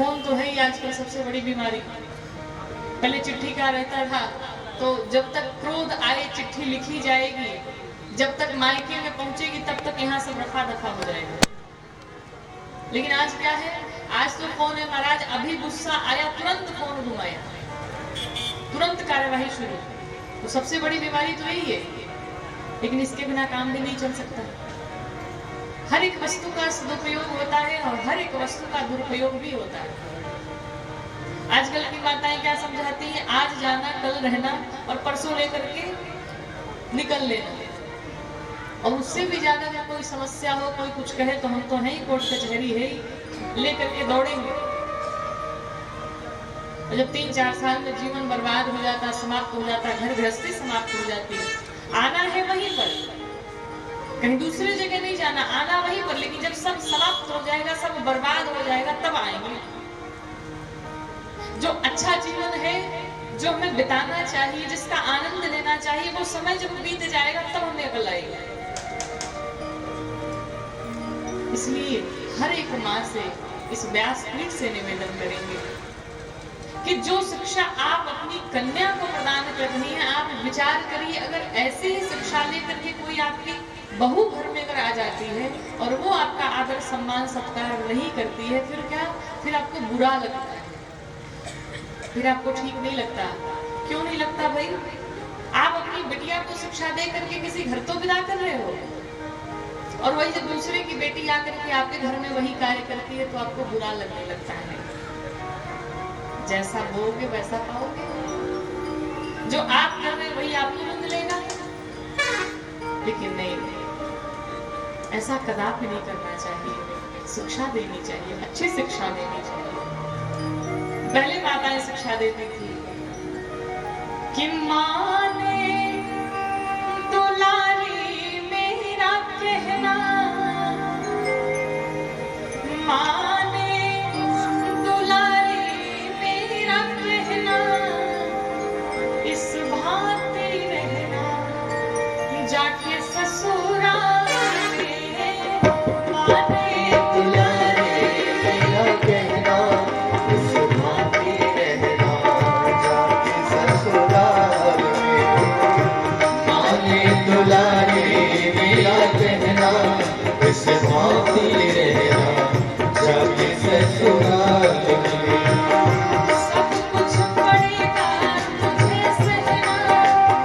Phone तो है ही आजकल सबसे बड़ी बीमारी। पहले चिट्ठी का रहता था, तो जब तक क्रोध आए चिट्ठी लिखी जाएगी, जब तक मायके में पहुंचेगी तब तक यहाँ सब रफा दफा हो जाएगा। लेकिन आज क्या है, आज तो फोन है महाराज, अभी गुस्सा आया तुरंत फोन घुमाया, तुरंत कार्यवाही शुरू। तो सबसे बड़ी बीमारी तो यही है। लेकिन इसके बिना काम भी नहीं चल सकता। हर एक वस्तु का सदुपयोग होता है और हर एक वस्तु का दुरुपयोग भी होता है। आजकल की माताएं क्या समझाती हैं, आज जाना कल रहना और परसों लेकर के निकल लेना। और उससे भी ज्यादा अगर कोई समस्या हो, कोई कुछ कहे तो हम तो है ही, कोर्ट कचहरी है ही, लेकर के दौड़ेंगे। और जब 3-4 साल में जीवन बर्बाद हो जाता, समाप्त हो जाता, घर गृहस्थी समाप्त हो जाती है। आना है वहीं पर, कहीं दूसरी जगह नहीं जाना, आना वहीं पर। लेकिन जब सब समाप्त हो जाएगा, सब बर्बाद हो जाएगा, तब आएंगे। जो अच्छा जीवन है, जो हमें बिताना चाहिए, जिसका आनंद लेना चाहिए, वो समय जब बीत जाएगा तब हमें अकल आएगी। इसलिए हर एक माँ से इस व्यासपीठ से निवेदन करेंगे कि जो शिक्षा आप अपनी कन्या को प्रदान कर रही हैं, आप विचार करिए, अगर ऐसी ही शिक्षा लेकर के कोई आपकी बहू घर में अगर आ जाती है और वो आपका आदर सम्मान सत्कार नहीं करती है, फिर क्या, फिर आपको बुरा लगता है, फिर आपको ठीक नहीं लगता। क्यों नहीं लगता भाई? आप अपनी बिटिया को शिक्षा दे करके किसी घर तो विदा कर रहे हो, और वही जब दूसरे की बेटी आकर के आपके घर में वही कार्य करती है तो आपको बुरा लगने लगता है। जैसा बोओगे वैसा पाओगे। जो आप कर रहे वही आपको मिलेगा। लेकिन नहीं, ऐसा कदापि नहीं करना चाहिए। शिक्षा देनी चाहिए, अच्छी शिक्षा देनी चाहिए। पहले माताएं शिक्षा देती थी कि माने दुलारी मेरा कहना, माने दुलारी मेरा कहना, इस भांति रहना जाके ससुराल में। माने दुलारी मेरा कहना, इस भांति रहना जाके ससुराल में। माने दुलारी मेरा कहना, इस भांति रहना जाके ससुराल में। सब कुछ पड़ेगा तुझे सहना,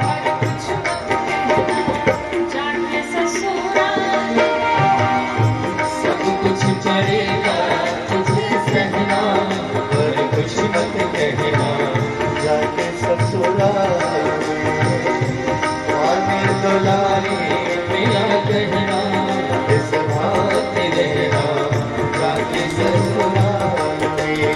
और कुछ मत कहना जाके ससुराल में। सब कुछ पड़ेगा तुझे सहना, और कुछ मत कहना जाके ससुराल में। माने दुलारी मेरा कहना, इस भांति रहना जाके ससुराल में।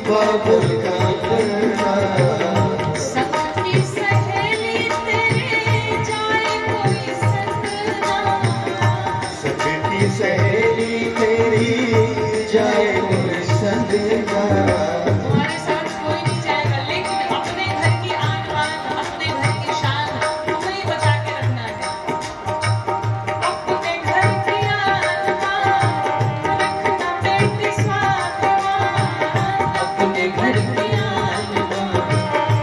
बाबुल का करना, सबकी सहेली तेरे जाए कोई संगना, सबकी सहेली तेरी जाए कोई संगना। तुम्हारे साथ कोई नहीं जाएगा, लेकिन अपने घर की आन बान, अपने घर की शान तुम्हें बचा के रखना है। अपने घर की आन बान रखना बेटी स्वाभिमान, अपने घर की आन बान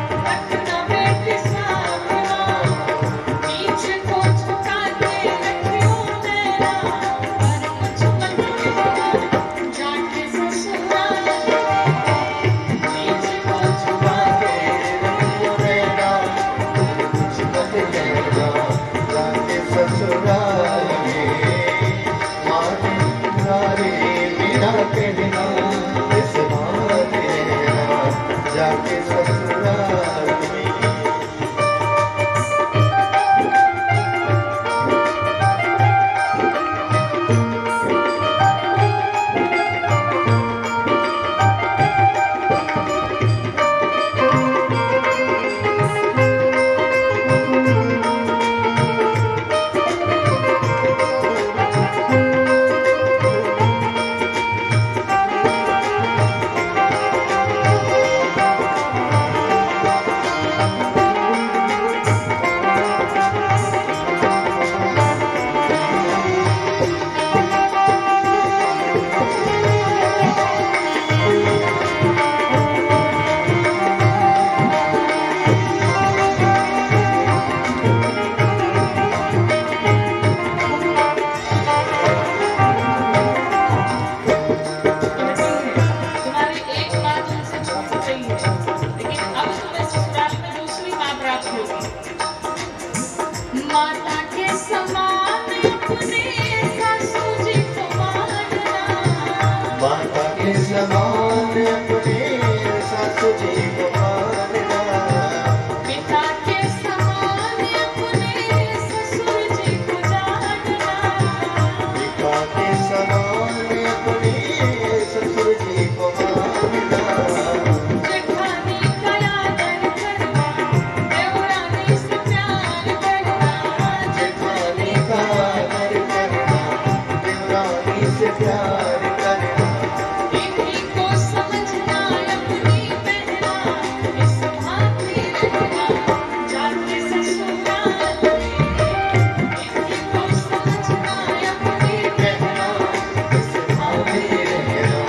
अपने सासू जी को मानना, पिता के समान अपने ससुर जी को जानना, पिता के समान अपने ससुर जी को मानना, जेठानी का आदर करना, देवरानी से प्यार करना, जेठानी का आदर करना, देवरानी से प्यार करना, इन्हीं को समझना अपनी बहना, इस भांति रहना जाके ससुराल में, इन्हीं को समझना अपनी कहना इस भाभी रहना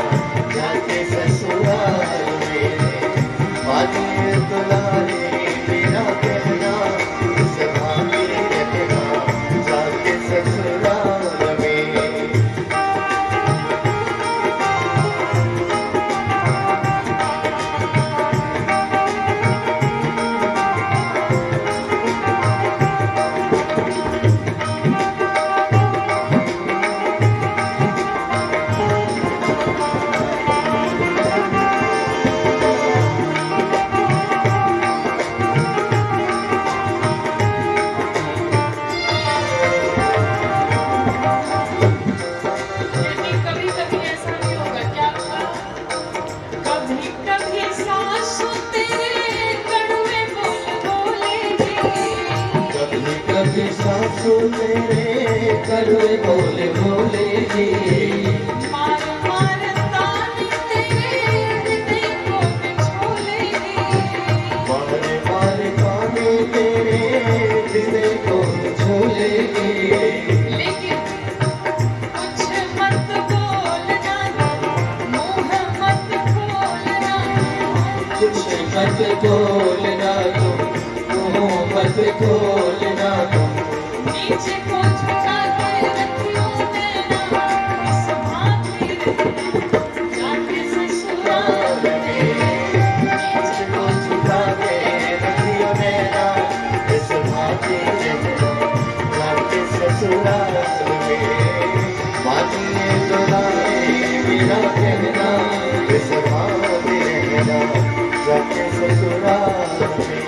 जाके ससुराल में, मानिए दुलारे मेरा कहना इस भाभी रहना जाके ससुराल में। लेकिन कभी कभी ऐसा भी होगा, क्या होगा, कभी कभी सासू तेरे कड़वे बोल बोलेगी, कभी कभी सासू तेरे कड़वे बोले बोलेगी, मार मार ताने तेरे हृदय को बिछोलेगी, मारे मारे पाने तेरे हृदय को झोलेगी, लेकिन कुछ मत बोलना, मुंह मत खोलना, कुछ मत बोलना तुम, मुँह मत खोलना तुम, नीचे को झुका के रखियो नैना, इस भांति रहना जाके ससुराल में, नीचे को झुका के रखियो नैना इस भांति रहना जाके ससुराल में, मानिए दुलारे मेरा कहना इस भांति रहना जाके ससुराल में।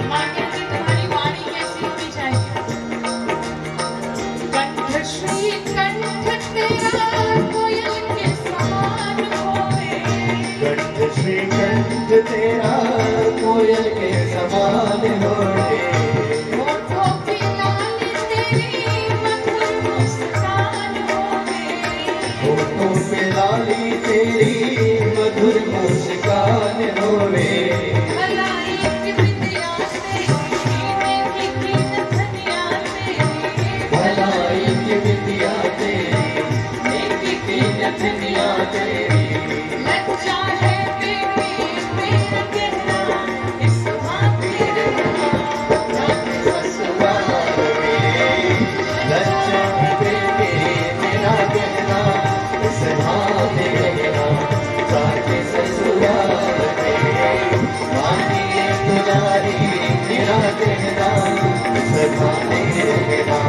माँ कहती तुम्हारी वाणी कैसी होनी चाहिए, कंठ श्री कंठ तेरा कोयल के समान होए, कंठ श्री कंठ तेरा कोयल के समान होए, होठों की लाली तेरी मधुर मुस्कान होए, होठों पे लाली तेरी मधुर मुस्कान होवे, भलाई की विद्या तेरी नेकी की धनिया तेरी, भलाई की विद्या तेरी नेकी की दुनिया तेरी, लज्जा है बेटी मेरा कहना, इस भांति रहना जाके ससुराल में लज्जा बेटे मेरा कहना इस भांति रहना जाके ससुराल में, मानिए दुलारी मेरा कहना इस भांति रहना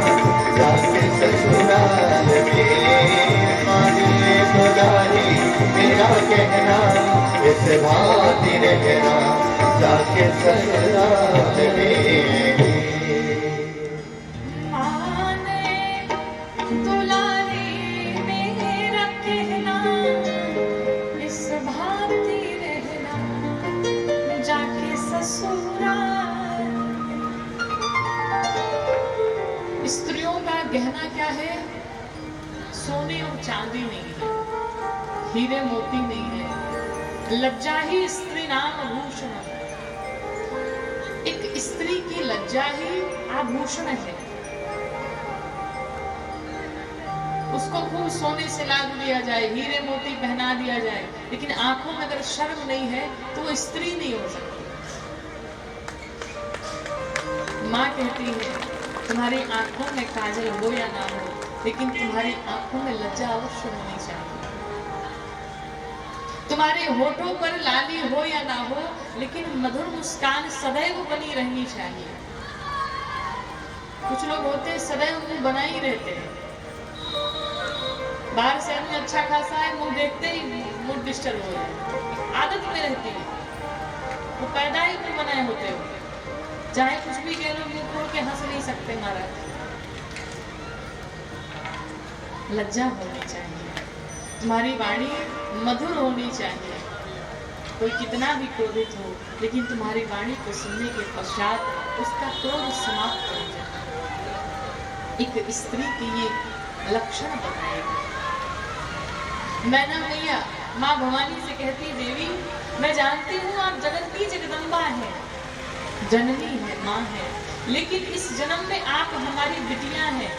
जाके ससुराल में, मानिए दुलारी मेरा कहना इस भांति रहना जाके ससुराल में। माने दुलारी मेरा कहना, इस भांति रहना जाके ससुराल में। स्त्रियों का गहना क्या है? सोने और चांदी नहीं है, हीरे मोती नहीं है, लज्जा ही स्त्री नाम भूषण है। स्त्री की लज्जा ही आभूषण है। उसको खूब सोने से लाद दिया जाए, हीरे मोती पहना दिया जाए, लेकिन आंखों में अगर शर्म नहीं है तो वो स्त्री नहीं हो सकती। माँ कहती है तुम्हारी आंखों में काजल हो या ना हो, लेकिन तुम्हारी आंखों में लज्जा अवश्य होनी चाहिए। तुम्हारे होठों पर लाली हो या ना हो, लेकिन मधुर मुस्कान सदैव बनी रहनी चाहिए। कुछ लोग होते हैं सदैव मुंह बना ही रहते हैं, बाहर से आदमी अच्छा खासा है, मुंह देखते ही मूड डिस्टर्ब हो जाए, आदत में रहती है। वो पैदा ही मुंह बनाए होते हो, चाहे कुछ भी कह लो मुंह खोल के हंस नहीं सकते महाराज। लज्जा होनी चाहिए, तुम्हारी वाणी मधुर होनी चाहिए। कोई कितना भी क्रोधित हो, लेकिन तुम्हारी वाणी को सुनने के पश्चात उसका क्रोध समाप्त हो जाए। एक स्त्री की ये लक्षण बताएगा। मैना मैया माँ भवानी से कहती, देवी मैं जानती हूँ आप जगत की जगदम्बा है, जननी है, माँ है, लेकिन इस जन्म में आप हमारी बिटिया हैं,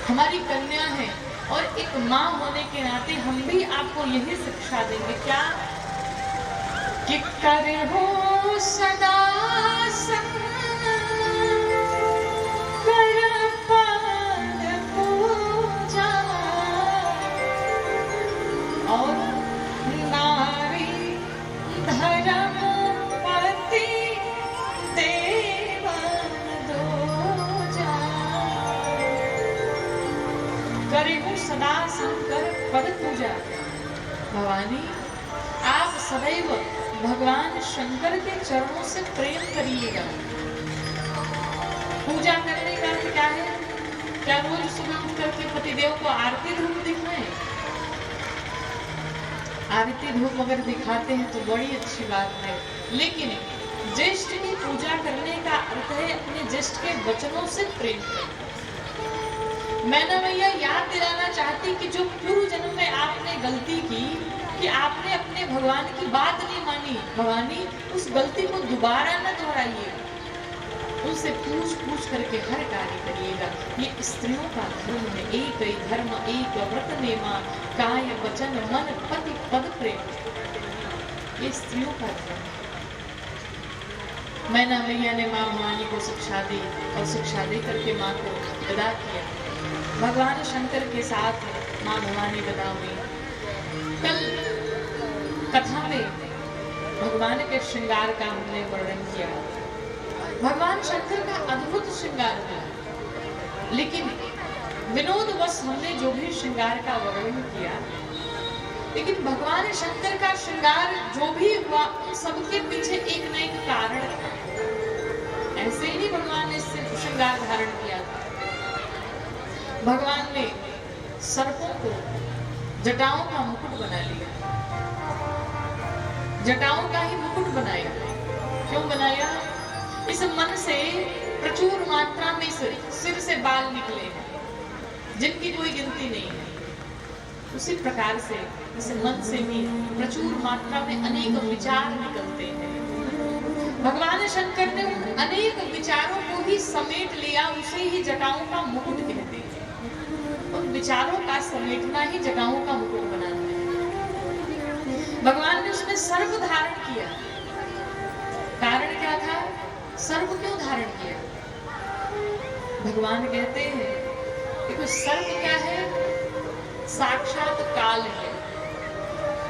हमारी कन्या है, और एक माँ होने के नाते हम भी आपको यही शिक्षा देंगे। क्या कि करे हो सदा संग कर पाद पूजा, और नारी धर्म पति देवन दूजा। करे हो सदा शंकर पद पूजा। भवानी आप सदैव भगवान शंकर के चरणों से प्रेम करिएगा। पूजा करने का अर्थ क्या है? क्या रोज सुबह उठ करके पतिदेव को आरती धूप दिखाएं? आरती धूप अगर दिखाते हैं तो बड़ी अच्छी बात है, लेकिन ज्येष्ठ की पूजा करने का अर्थ है अपने ज्येष्ठ के वचनों से प्रेम करना। मैना मैया याद दिलाना चाहती कि जो पूर्व जन्म में आपने गलती की कि आपने अपने भगवान की बात नहीं मानी, भवानी उस गलती को दोबारा न दोहराइए, उनसे पूछ करके हर कार्य करिएगा। ये स्त्रियों का धर्म है, एक ही धर्म एक व्रत नेमा, काय वचन मन पति पद प्रेम, ये स्त्रियों का धर्म है। मैना मैया ने माँ भवानी को शिक्षा दी और शिक्षा दे करके माँ को विदा किया। भगवान शंकर के साथ माँ भवानी विदा हुई। कल कथा में भगवान के श्रृंगार का हमने वर्णन किया। भगवान शंकर का अद्भुत श्रृंगार था, लेकिन विनोदवश हमने जो भी श्रृंगार का वर्णन किया, लेकिन भगवान शंकर का श्रृंगार जो भी हुआ सबके पीछे एक न एक कारण था। ऐसे ही भगवान ने सिर्फ श्रृंगार धारण किया था। भगवान ने सर्पों को जटाओं का मुकुट बना लिया, जटाओं का ही मुकुट बनाया। क्यों बनाया? इस मन से प्रचुर मात्रा में सिर से बाल निकले हैं, जिनकी कोई गिनती नहीं है। उसी प्रकार से इस मन से भी प्रचुर मात्रा में अनेक विचार निकलते हैं। भगवान शंकर ने उन अनेक विचारों को ही समेट लिया, उसे ही जटाओं का मुकुट कहते हैं। उन विचारों का समेटना ही जटाओं का मुकुट बनाता है। भगवान ने उसमें सर्प धारण किया। कारण क्या था? सर्प क्यों धारण किया? भगवान कहते हैं देखो सर्प क्या है? साक्षात काल है।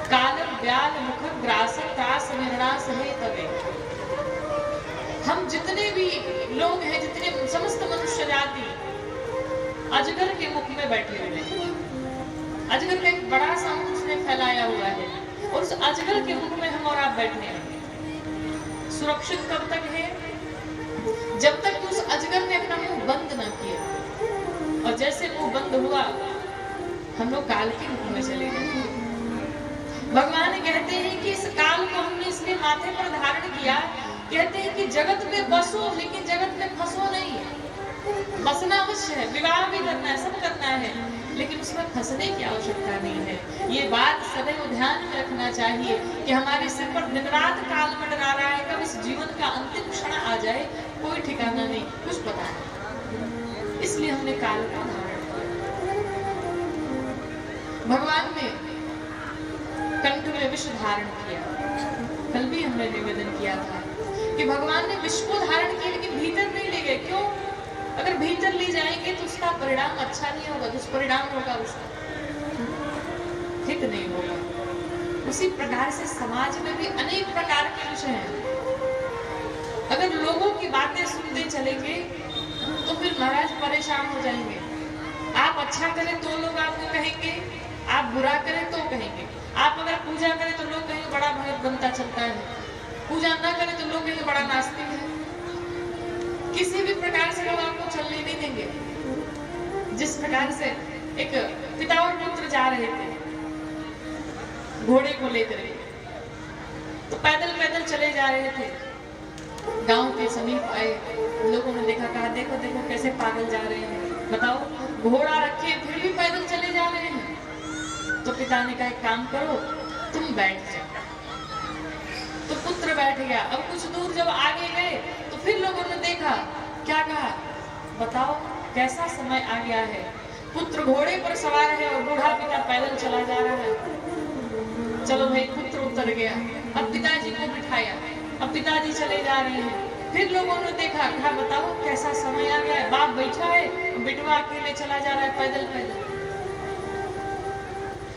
काल व्याल मुख ग्रास त्रास निर्णास है तवे। हम जितने भी लोग हैं, जितने समस्त मनुष्य जाति अजगर के मुख में बैठे हुए हैं। अजगर का एक बड़ा सा मुख उसने फैलाया हुआ है, और उस अजगर के मुख में हम और आप बैठे हैं। सुरक्षित कब तक है? जब तक उस अजगर ने अपना मुंह बंद ना किया। और जैसे मुंह बंद हुआ हम लोग काल के मुख में चले गए। भगवान कहते हैं कि इस काल को हमने इसलिए माथे पर धारण किया, कहते हैं कि जगत में बसो लेकिन जगत में फंसो नहीं। बसना अवश्य है, विवाह भी करना है, सब करना है, लेकिन उसमें फंसने की आवश्यकता नहीं है। ये बात सदैव ध्यान में रखना चाहिए कि हमारे सिर पर दिन रात काल मंडरा रहा है, कब इस जीवन का अंतिम क्षण आ जाए जाए कोई ठिकाना नहीं, कुछ पता नहीं। इसलिए हमने काल को धारण किया। भगवान ने कंठ में विष धारण किया। कल भी हमने निवेदन किया था कि भगवान ने विष को धारण किया लेकिन भीतर नहीं ले गए। क्यों? अगर भीतर ले जाएंगे तो उसका परिणाम अच्छा नहीं होगा, दुष्परिणाम होगा, उसका हित नहीं होगा। उसी प्रकार से समाज में भी अनेक प्रकार के विषय हैं। अगर लोगों की बातें सुनते चलेंगे तो फिर महाराज परेशान हो जाएंगे। आप अच्छा करें तो लोग आपको कहेंगे, आप बुरा करें तो कहेंगे। आप अगर पूजा करें तो लोग कहेंगे बड़ा भगत बनता चलता है, पूजा ना करें तो लोग कहेंगे बड़ा नास्तिक है। किसी भी प्रकार से लोग आपको चलने नहीं देंगे। जिस प्रकार से एक पिता और पुत्र जा रहे थे घोड़े को लेकर, तो पैदल पैदल चले जा रहे थे। गांव के समीप आए, लोगों ने देखा, कहा देखो देखो कैसे पागल जा रहे हैं, बताओ घोड़ा रखे फिर भी पैदल चले जा रहे हैं। तो पिता ने कहा एक काम करो, तुम बैठ जाओ। तो पुत्र बैठ गया। अब कुछ दूर जब आगे गए तो फिर लोगों ने देखा, क्या कहा, बताओ कैसा समय आ गया है। पुत्र घोड़े पर सवार है और बूढ़ा पिता पैदल चला जा रहा है। चलो भाई, पुत्र उतर गया। अब पिताजी को बिठाया, अब पिताजी चले जा रहे हैं। फिर लोगों ने देखा, कहा बताओ कैसा समय आ गया है। बाप बैठा है, बेटवा अकेले चला जा रहा है पैदल पैदल।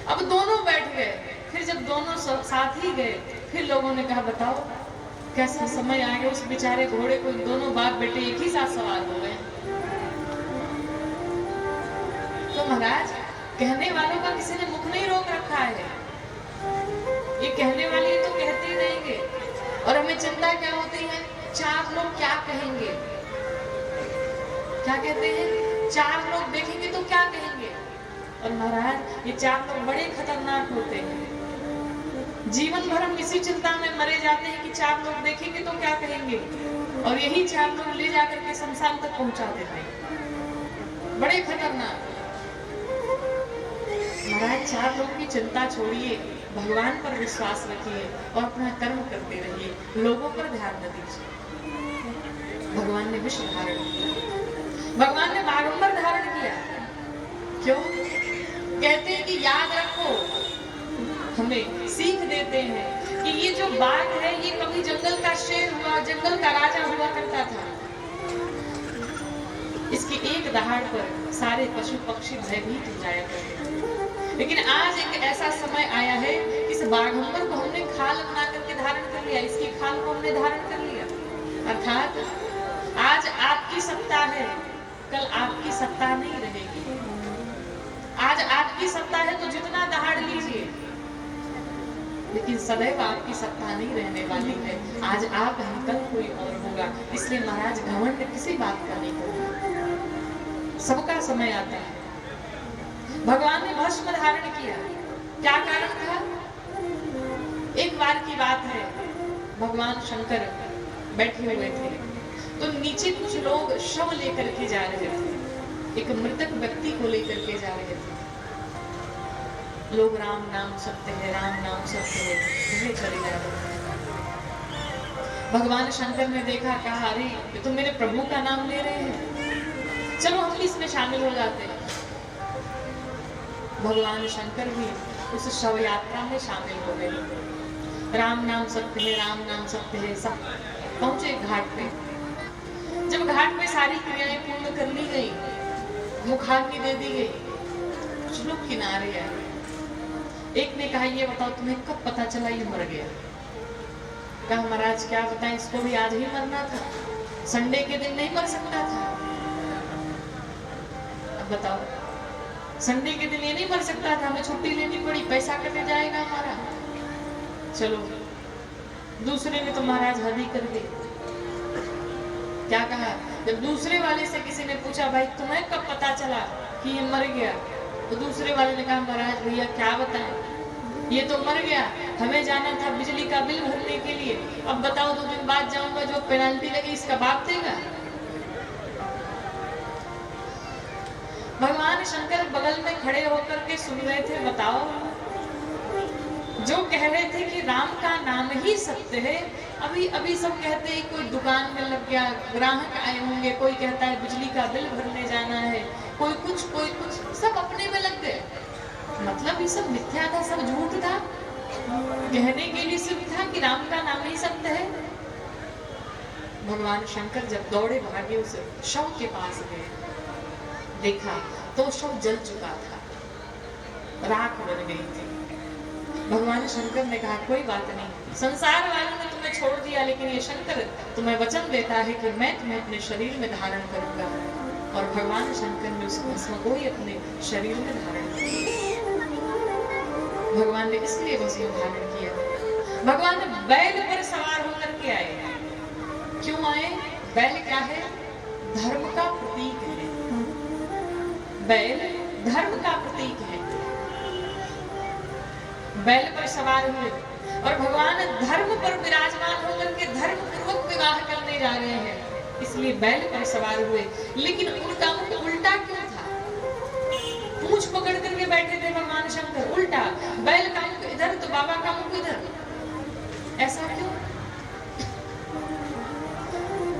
अब दोनों बैठ गए। फिर जब दोनों साथ ही गए, फिर लोगों ने कहा बताओ कैसा समय आ गया। उस बेचारे घोड़े को दोनों बाप बेटे एक ही साथ सवार हो गए। तो महाराज, कहने वालों का किसी ने मुख नहीं रोक रखा है। ये कहने वाले तो कहते ही रहेंगे। और हमें चिंता क्या होती है, चार लोग क्या कहेंगे। क्या कहते हैं, चार लोग देखेंगे तो क्या कहेंगे। और महाराज, ये चार लोग बड़े खतरनाक होते हैं। जीवन भर हम इसी चिंता में मरे जाते हैं कि चार लोग देखेंगे तो क्या कहेंगे, और यही चार लोग ले जाकर के शमशान तक पहुंचा देते हैं। बड़े खतरनाक। महाराज, चार लोग की चिंता छोड़िए, भगवान पर विश्वास रखिए और अपना कर्म करते रहिए, लोगों पर ध्यान न दीजिए। भगवान ने विष धारण किया, भगवान ने बागंबर धारण किया। क्यों? कहते हैं कि याद रखो, हमें सीख देते हैं कि ये जो बाघ है ये कभी जंगल का शेर हुआ, जंगल का राजा हुआ करता था। इसकी एक दहाड़ पर सारे पशु पक्षी भयभीत हो जाया करते। लेकिन आज एक ऐसा समय आया है, इस बाघंबर को हमने खाल बना करके धारण कर लिया, इसकी खाल को हमने धारण कर लिया। अर्थात आज आपकी सत्ता है, कल आपकी सत्ता नहीं रहेगी। आज आपकी सत्ता है तो जितना दहाड़ लीजिए, लेकिन सदैव आपकी सत्ता नहीं रहने वाली है। आज आप हैं, कल कोई और होगा। इसलिए महाराज, घमंड किसी बात का नहीं करना। सबका समय आता है। भगवान ने भस्म धारण किया। क्या कारण था? एक बार की बात है, भगवान शंकर बैठे हुए थे, तो नीचे कुछ लोग शव लेकर के जा रहे थे। एक मृतक व्यक्ति को लेकर के जा रहे थे। लोग राम नाम सत्य है, राम नाम सत्य है, तुम्हें चले जा रहे। भगवान शंकर ने देखा, कहा अरे ये तो मेरे प्रभु का नाम ले रहे हैं, चलो हम इसमें शामिल हो जाते हैं। भगवान शंकर भी उस शव यात्रा में शामिल हो गए। राम नाम सत्य है, राम नाम सत्य है। सब पहुंचे घाट पे। जब घाट पे सारी क्रियाएं पूर्ण कर ली गई, मुखाग्नि दे दी गई, कुछ लोग किनारे आए। एक ने कहा, ये बताओ तुम्हें कब पता चला ये मर गया? कहा महाराज क्या बताएं, इसको भी आज ही मरना था, संडे के दिन नहीं मर सकता था। अब बताओ, संडे के दिन ये नहीं मर सकता था, हमें छुट्टी लेनी पड़ी, पैसा कटे जाएगा हमारा। चलो, दूसरे ने तो महाराज हद ही कर दी। क्या कहा? जब दूसरे वाले से किसी ने पूछा, भाई तुम्हें कब पता चला कि ये मर गया? तो दूसरे वाले ने कहा, महाराज भैया क्या बताएं, ये तो मर गया, हमें जाना था बिजली का बिल भरने के लिए, अब बताओ 2 दिन बाद जाऊंगा, जो पेनाल्टी लगी इसका बाप देगा? भगवान शंकर बगल में खड़े होकर के सुन रहे थे। बताओ, जो कह रहे थे कि राम का नाम ही सत्य है, अभी अभी सब कहते हैं कोई दुकान में लग गया, ग्राहक आए होंगे, कोई कहता है बिजली का बिल भरने जाना है, कोई कुछ, सब अपने में लग गए। मतलब ये सब मिथ्या था, सब झूठ था। कहने के लिए सिर्फ था कि राम का नाम ही सत्य है। भगवान शंकर जब दौड़े भागे उस शव के पास गए, देखा तो शव जल चुका था, राख बन गई थी। भगवान शंकर ने कहा कोई बात नहीं, संसार वालों ने तुम्हें छोड़ दिया, लेकिन ये शंकर तुम्हें वचन देता है कि मैं तुम्हें अपने शरीर में धारण करूंगा। और भगवान शंकर ने उस भस्म को ही अपने शरीर में धारण किया। भगवान ने इसलिए भस्म धारण किया। भगवान ने बैल पर सवार होकर के आए। क्यों आए? बैल क्या है? धर्म का प्रतीक है। बैल धर्म का प्रतीक है। बैल पर सवार हुए और भगवान धर्म पर विराजमान होकर के धर्म पूर्वक विवाह करने जा रहे हैं, इसलिए बैल पर सवार हुए। लेकिन उनका मुख उल्टा क्यों था? पूंछ पकड़ करके बैठे थे भगवान शंकर, उल्टा। बैल का मुख इधर तो बाबा का मुख इधर, ऐसा क्यों?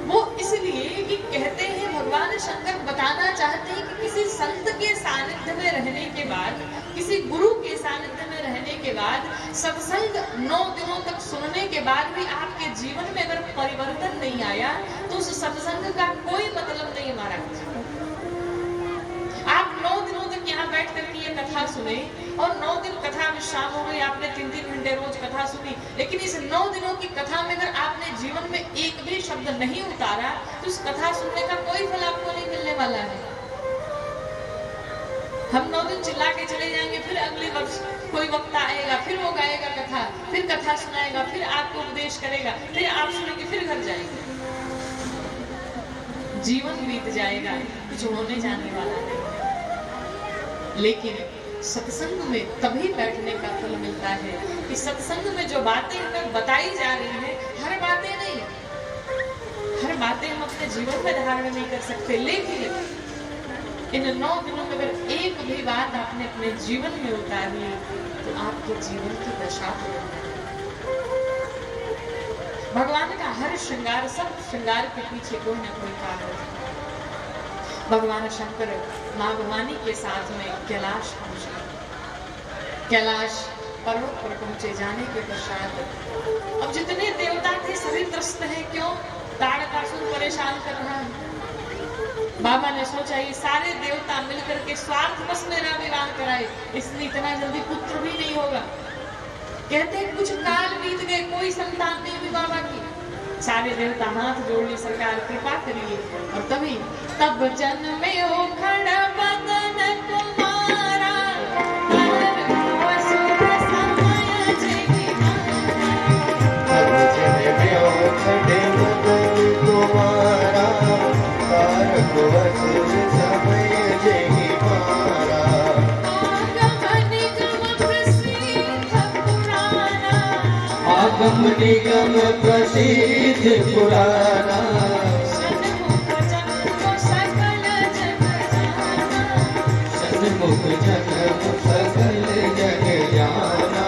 वो इसलिए कि कहते हैं भगवान शंकर बताना चाहते हैं कि किसी संत के सानिध्य में रहने के बाद, किसी गुरु के सानिध्य में रहने के बाद, सत्संग 9 दिनों तक सुनने के बाद भी आपके जीवन में अगर परिवर्तन नहीं आया तो उस सत्संग का कोई मतलब नहीं हमारा। आप 9 दिनों तक यहाँ बैठ करके ये कथा सुने और 9 दिन कथा विश्राम हो गई, आपने 3-3 घंटे रोज कथा सुनी, लेकिन इस 9 दिनों की कथा में अगर आपने जीवन में एक भी शब्द नहीं उतारा तो उस कथा सुनने का कोई फल आपको नहीं मिलने वाला है। हम 9 दिन चिल्ला के चले जाएंगे, फिर अगले वर्ष कोई वक्ता आएगा, फिर वो गाएगा कथा, फिर कथा सुनाएगा, फिर आपको उपदेश करेगा, फिर आप सुनेंगे, फिर घर जाएंगे, जीवन बीत जाएगा, कुछ होने जाने वाला नहीं। लेकिन सत्संग में तभी बैठने का फल मिलता है कि सत्संग में जो बातें हमें बताई जा रही है, हर बातें नहीं, हर बातें हम अपने जीवन में धारण नहीं कर सकते, लेकिन इन 9 दिनों में अगर एक भी बात आपने अपने जीवन में उतारी तो आपके जीवन की दशा बदल जाएगी। भगवान का हर श्रृंगार, सब श्रृंगार के पीछे कोई ना कोई कारण है। भगवान शंकर माँ भवानी के साथ में कैलाश पहुंचे। कैलाश पर्वत पर पहुंचे जाने के पश्चात अब जितने देवता थे सभी त्रस्त हैं। क्यों? ताड़कासुर परेशान कर रहा है। बाबा ने सोचा ये सारे देवता मिलकर के स्वार्थवश मेरा विवाह कराए, इसलिए इतना जल्दी पुत्र भी नहीं होगा। कहते हैं कुछ काल बीत गए, कोई संतान नहीं हुई बाबा की। सारे देवता हाथ जोड़िए, सरकार कृपा करिए। और तभी तब जन्मे हो खड़ा बदन कुमारा, असुर समय जगी मारा। तब जन्मे हो खड़े बदन कुमारा, तारक असुर समय जगी मारा। आगम निगम प्रसिद्ध पुराना, सन्मुख जन्म सकल जग जाना। सन्मुख जन्म सकल जग जाना।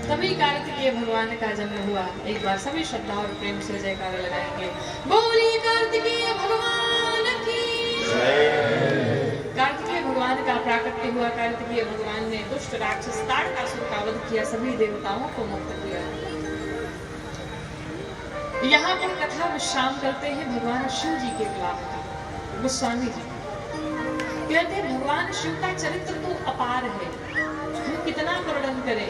तभी कार्तिकेय भगवान का जन्म हुआ। एक बार सभी श्रद्धा और प्रेम से जयकारा लगाएंगे, बोलिए कार्तिकेय भगवान की। कार्तिकेय भगवान का प्राकट्य हुआ। कार्तिकेय भगवान ने दुष्ट राक्षस ताड़कासुर का वध किया, सभी देवताओं को मुक्त किया। यहाँ पर कथा विश्राम करते हैं भगवान शिव जी के विवाह की। गोस्वामी जी कहते हैं भगवान शिव का चरित्र तो अपार है, हम कितना वर्णन करें,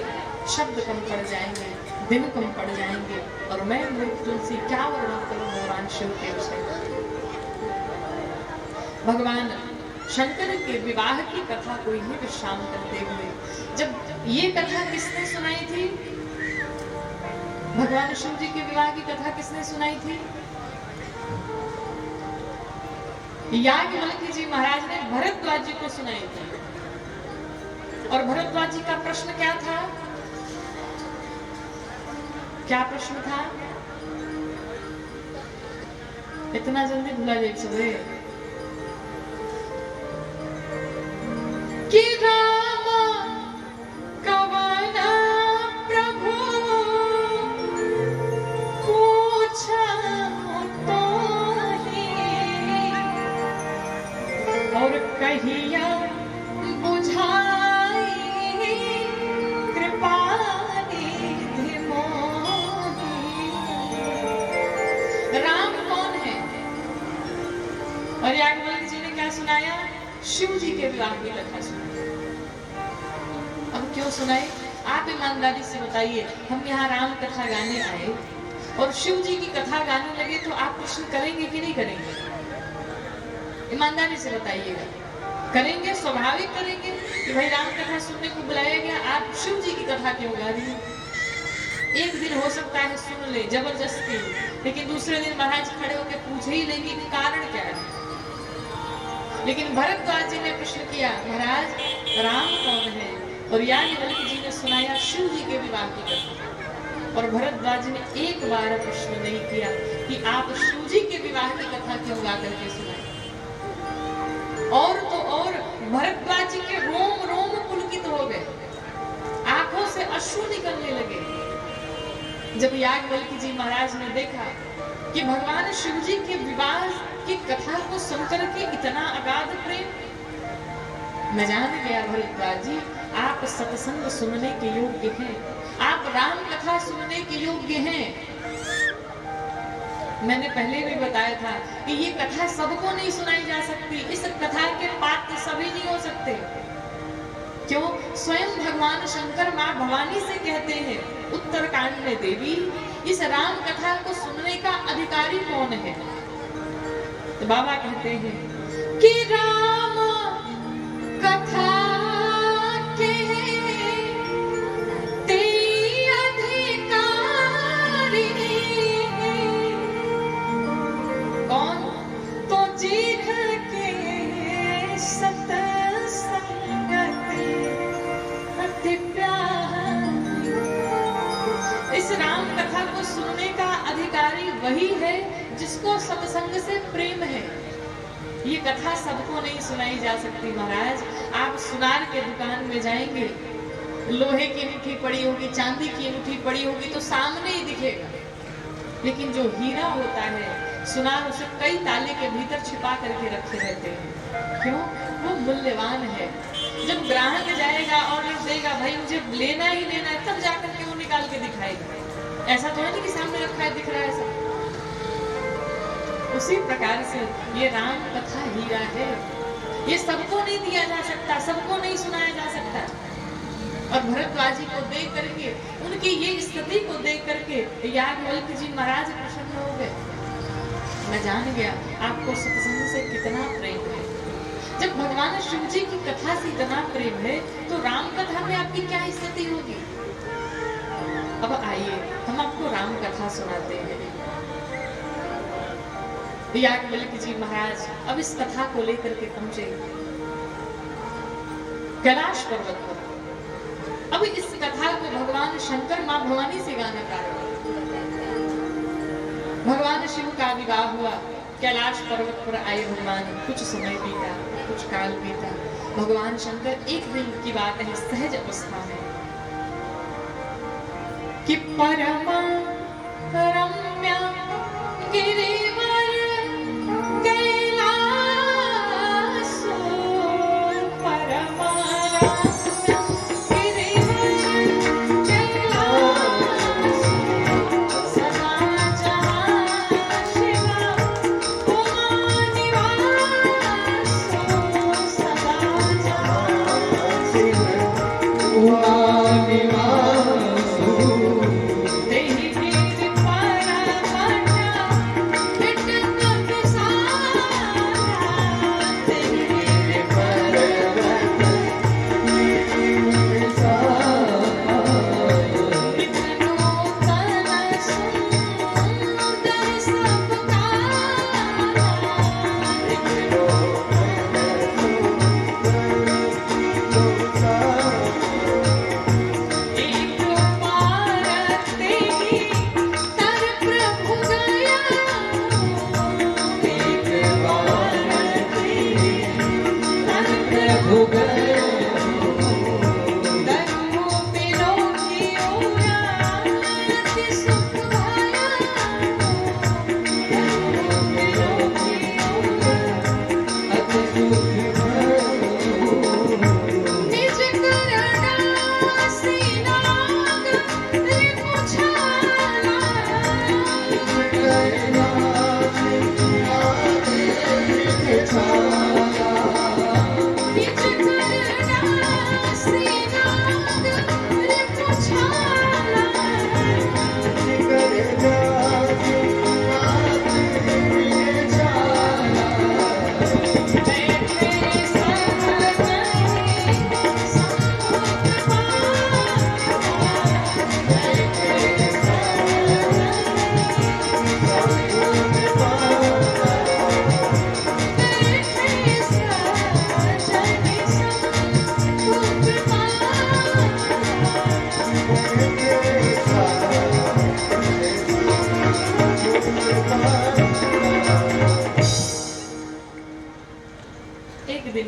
शब्द कम पड़ जाएंगे, दिन कम पड़ जाएंगे। और मैं मूर्ख तुलसी क्या वर्णन करूं भगवान शिव के विषय में। भगवान शंकर के विवाह की कथा को ही विश्राम करते हुए, जब ये कथा किसने सुनाई थी? भगवान शिव जी के विवाह की कथा किसने सुनाई थी? याज्ञवल्क्य जी महाराज ने भरद्वाज जी को सुनाई थी। और भरद्वाज जी का प्रश्न क्या था? क्या प्रश्न था? इतना जल्दी भुला जाए सुबह। कि राम कवन प्रभु पूछहु तोहि, और कहिया बुझाई कृपा निधि मोहि। राम कौन है? और याज्ञवल्क्य जी ने क्या सुनाया? शिव जी के विवाह की कथा सुनाई। अब क्यों सुनाई? आप ईमानदारी से बताइए, हम यहाँ राम कथा गाने आए और शिव जी की कथा गाने लगे तो आप प्रश्न करेंगे कि नहीं करेंगे? ईमानदारी से बताइएगा। करेंगे, स्वाभाविक करेंगे कि भाई राम कथा सुनने को बुलाया गया, आप शिव जी की कथा क्यों गा रही हैं? एक दिन हो सकता है सुन ले जबरदस्ती, लेकिन दूसरे दिन महाराज खड़े होकर पूछ ही लेंगे कि कारण क्या है। लेकिन भरद्वाज जी ने प्रश्न किया, महाराज राम कौन है? और याज्ञवल्क्य जी ने सुनाया शिव जी के विवाह की कथा। और भरद्वाज जी ने एक बार प्रश्न नहीं किया कि आप शिव जी के विवाह की कथा क्यों गा करके सुनाए। और तो और भरद्वाज जी के रोम रोम पुलकित हो गए, आंखों से अश्रु निकलने लगे जब याज्ञवल्क्य जी महाराज ने देखा कि भगवान शिव जी के विवाह की कथा को सुनकर के इतना अगाध प्रेम। मैं जान गया भरद्वाज जी, आप सत्संग सुनने के योग्य हैं, आप राम कथा सुनने के योग्य हैं। मैंने पहले भी बताया था कि ये कथा सबको नहीं सुनाई जा सकती, इस कथा के पात्र सभी नहीं हो सकते। क्यों? स्वयं भगवान शंकर माँ भवानी से कहते हैं उत्तरकांड में, देवी इस राम कथा को सुनने का अधिकारी कौन है? तो बाबा कहते हैं कि राम कथा के ते अधिकारी कौन? तो जीख के सत्संगति अति प्यारी। इस राम कथा को सुनने का अधिकारी वही है जिसको सत्संग से प्रेम है। ये कथा सबको नहीं सुनाई जा सकती महाराज। आप सुनार के दुकान में जाएंगे, लोहे की अंगूठी पड़ी होगी, चांदी की अंगूठी पड़ी होगी तो सामने ही दिखेगा, लेकिन जो हीरा होता है सुनार उसे कई ताले के भीतर छिपा करके रखे रहते हैं। क्यों? वो मूल्यवान है। जब ग्राहक जाएगा और देगा भाई मुझे लेना ही लेना है, तब जाकर के वो निकाल के दिखाएगा। ऐसा तो है नहीं कि सामने रखा है दिख रहा है सब। उसी प्रकार से ये राम कथा हीरा है, ये सबको नहीं दिया जा सकता, सबको नहीं सुनाया जा सकता। और भरद्वाज जी को देख करके, उनकी ये स्थिति को देख करके याज्ञवल्क्य जी महाराज प्रसन्न हो गए। मैं जान गया आपको सत्संग से कितना प्रेम है। जब भगवान शिव जी की कथा से इतना प्रेम है तो राम कथा में आपकी क्या स्थिति होगी? अब आइए हम आपको राम कथा सुनाते हैं। याज्ञवल्क्य जी महाराज अब इस कथा को लेकर के पहुंचे कैलाश पर्वत पर। अब इस कथा को भगवान शंकर मां भवानी से गाना प्रारंभ। भगवान शिव का विवाह हुआ, कैलाश पर्वत पर आए भगवान। कुछ समय बीता, कुछ काल बीता। भगवान शंकर, एक दिन की बात है, सहज अवस्था में कि परम रम्य गिरिवर उमा निवासु तेहि गिर पर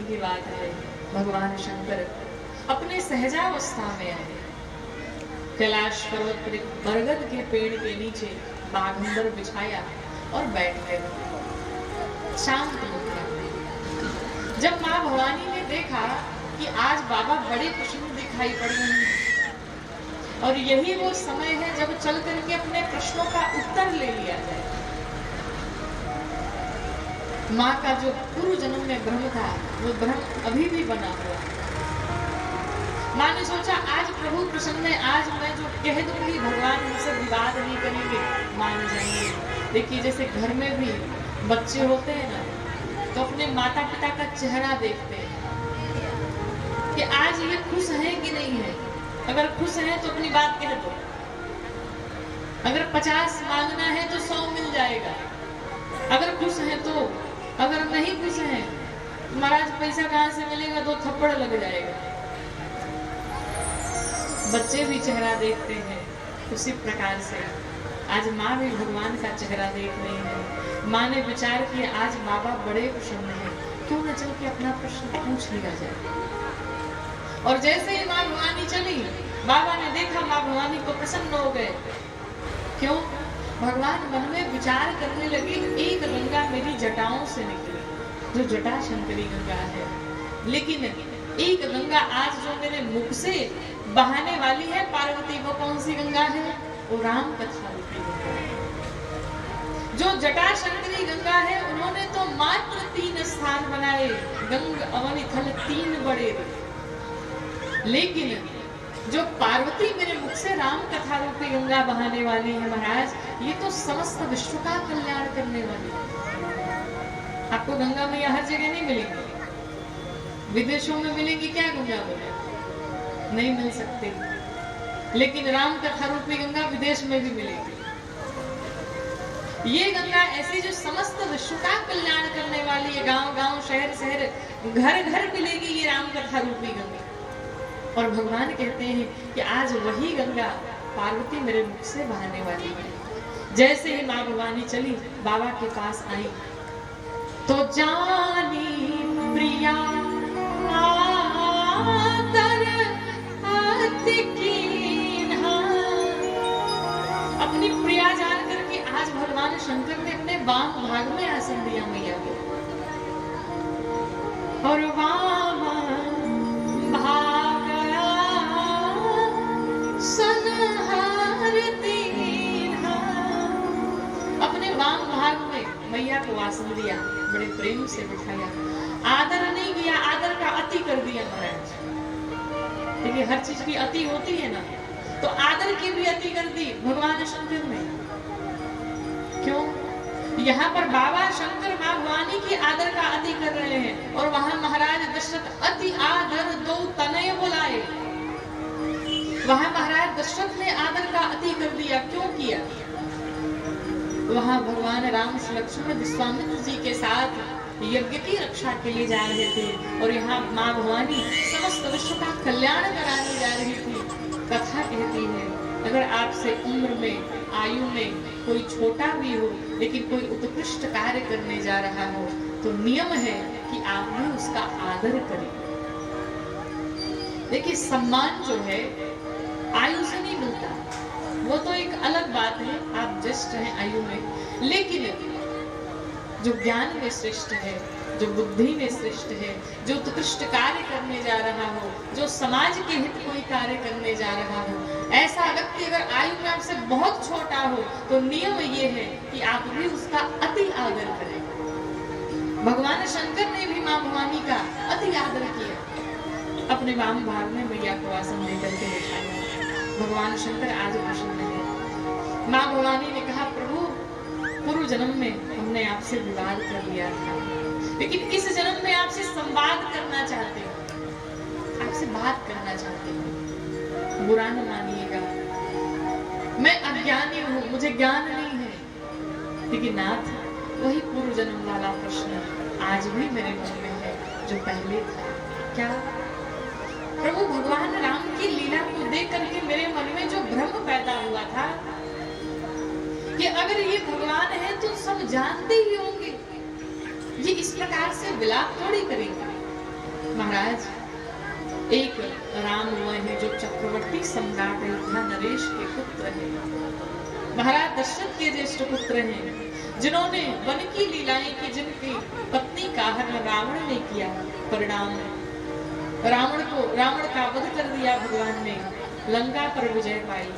की बात है, भगवान शंकर अपने सहजावस्था में आए। कैलाश पर्वत पर एक बरगद के पेड़ के नीचे बाघंबर बिछाया और बैठ गए शांत मुद्रा में। जब माँ भवानी ने देखा कि आज बाबा बड़े प्रसन्न दिखाई पड़ रहे हैं और यही वो समय है जब चल करके अपने प्रश्नों का उत्तर ले लिया जाए। माँ का जो पूर्व जन्म में भ्रम था वो भ्रम अभी भी बना हुआ। माँ ने सोचा आज प्रभु प्रसन्न है, आज मैं जो कह दूंगी भगवान मुझसे विवाद नहीं करेंगे, मान जाएंगे। देखिए जैसे घर में भी बच्चे होते हैं ना, तो अपने माता पिता का चेहरा देखते हैं कि आज ये खुश है कि नहीं है। अगर खुश है तो अपनी बात कह दो, अगर 50 मांगना है तो 100 मिल जाएगा। अगर खुश है तो, अगर नहीं खुश है महाराज पैसा कहाँ से मिलेगा, 2 थप्पड़ लग जाएगा। बच्चे भी चेहरा देखते हैं, उसी प्रकार से आज माँ भी भगवान का चेहरा देख रही है। माँ ने विचार किया आज बाबा बड़े प्रसन्न हैं, क्यों न चल के अपना प्रश्न पूछ लिया जाए। और जैसे ही माँ भवानी चली, बाबा ने देखा माँ भवानी को प्रसन्न हो गए। क्यों? भगवान मन में विचार करने लगे, एक गंगा मेरी जटाओं से निकली, जो जटा शंकरी गंगा है, लेकिन एक गंगा आज जो मेरे मुख से बहाने वाली है पार्वती, वो कौन सी गंगा है? वो राम कथा रूपी गंगा है। जो जटा शंकरी गंगा है, उन्होंने तो मात्र 3 स्थान बनाए, गंग अवनि थल 3 बड़े। लेकिन जो पार्वती मेरे मुख से राम कथा रूपी गंगा बहाने वाली है महाराज, ये तो समस्त विश्व का कल्याण करने वाली है। आपको गंगा मैया हर जगह नहीं मिलेगी, विदेशों में मिलेगी क्या गंगा मैया? नहीं मिल सकती, लेकिन राम कथा रूपी गंगा विदेश में भी मिलेगी। ये गंगा ऐसी जो समस्त विश्व का कल्याण करने वाली है, गांव गांव शहर शहर घर घर मिलेगी ये राम कथा रूपी गंगा। और भगवान कहते हैं कि आज वही गंगा पार्वती मेरे मुख से बहाने वाली है। जैसे ही माँ भवानी चली बाबा के पास आई तो जानी प्रिया अपनी प्रिया जान करके आज भगवान शंकर ने अपने वाम भाग में आसन दिया मैया को। और वाम भाग अपने वाम भाग में मैया को आसन दिया, बड़े प्रेम से बिठाया। आदर नहीं किया, आदर का अति कर दिया महाराज। देखिए हर चीज की अति होती है ना, तो आदर की भी अति कर दी भगवान शंकर ने। क्यों? यहाँ पर बाबा शंकर माँ भवानी की आदर का अति कर रहे हैं, और वहां महाराज दशरथ अति आदर 2 तनय बुलाए। वहां महाराज दशरथ ने आदर का अति कर दिया। क्यों किया? वहां भगवान राम लक्ष्मण विश्वामित्र जी के साथ यज्ञ की रक्षा के लिए जा रहे थे, और यहाँ माँ भवानी समस्त विश्व का कल्याण कराने जा रही थी। कथा कहती है अगर आपसे उम्र में आयु में कोई छोटा भी हो, लेकिन कोई उत्कृष्ट कार्य करने जा रहा हो, तो नियम है कि आप भी उसका आदर करें। देखिए सम्मान जो है आयु से नहीं मिलता, वो तो एक अलग बात है, आप ज्येष्ठ हैं आयु में, लेकिन जो ज्ञान में श्रेष्ठ है, जो बुद्धि में श्रेष्ठ है, जो उत्कृष्ट कार्य करने जा रहा हो, जो समाज के हित कोई कार्य करने जा रहा हो, ऐसा व्यक्ति अगर आयु में आपसे बहुत छोटा हो, तो नियम ये है कि आप भी उसका अति आदर करें। भगवान शंकर ने भी माँ भवानी का अति आदर किया, अपने वाम भाग में मैया को आसन देकर के बिठाया। भगवान शंकर आज प्रसन्न है। माँ भवानी ने कहा प्रभु पूर्व जन्म में हमने आपसे विवाद कर लिया था, लेकिन इस जन्म में आपसे संवाद करना चाहते हैं, आपसे बात करना चाहते हैं। बुरा न मानिएगा, मैं अज्ञानी हूँ, मुझे ज्ञान नहीं है, लेकिन नाथ वही पूर्व जन्म वाला प्रश्न आज भी मेरे मन में है जो पहले था। क्या? प्रभु भगवान राम की लीला को देख करके मेरे मन में जो भ्रम पैदा हुआ था कि अगर ये भगवान है तो सब जानते ही होंगे, ये इस प्रकार से विलाप थोड़ी करेंगे। महाराज एक राम हुए हैं जो चक्रवर्ती सम्राट अयोध्या नरेश के पुत्र हैं, महाराज दशरथ के ज्येष्ठ पुत्र हैं, जिन्होंने वन की लीलाएं की, जिनकी पत्नी का हरण रावण ने किया। परिणाम रावण का वध कर दिया भगवान ने, लंका पर विजय पाई।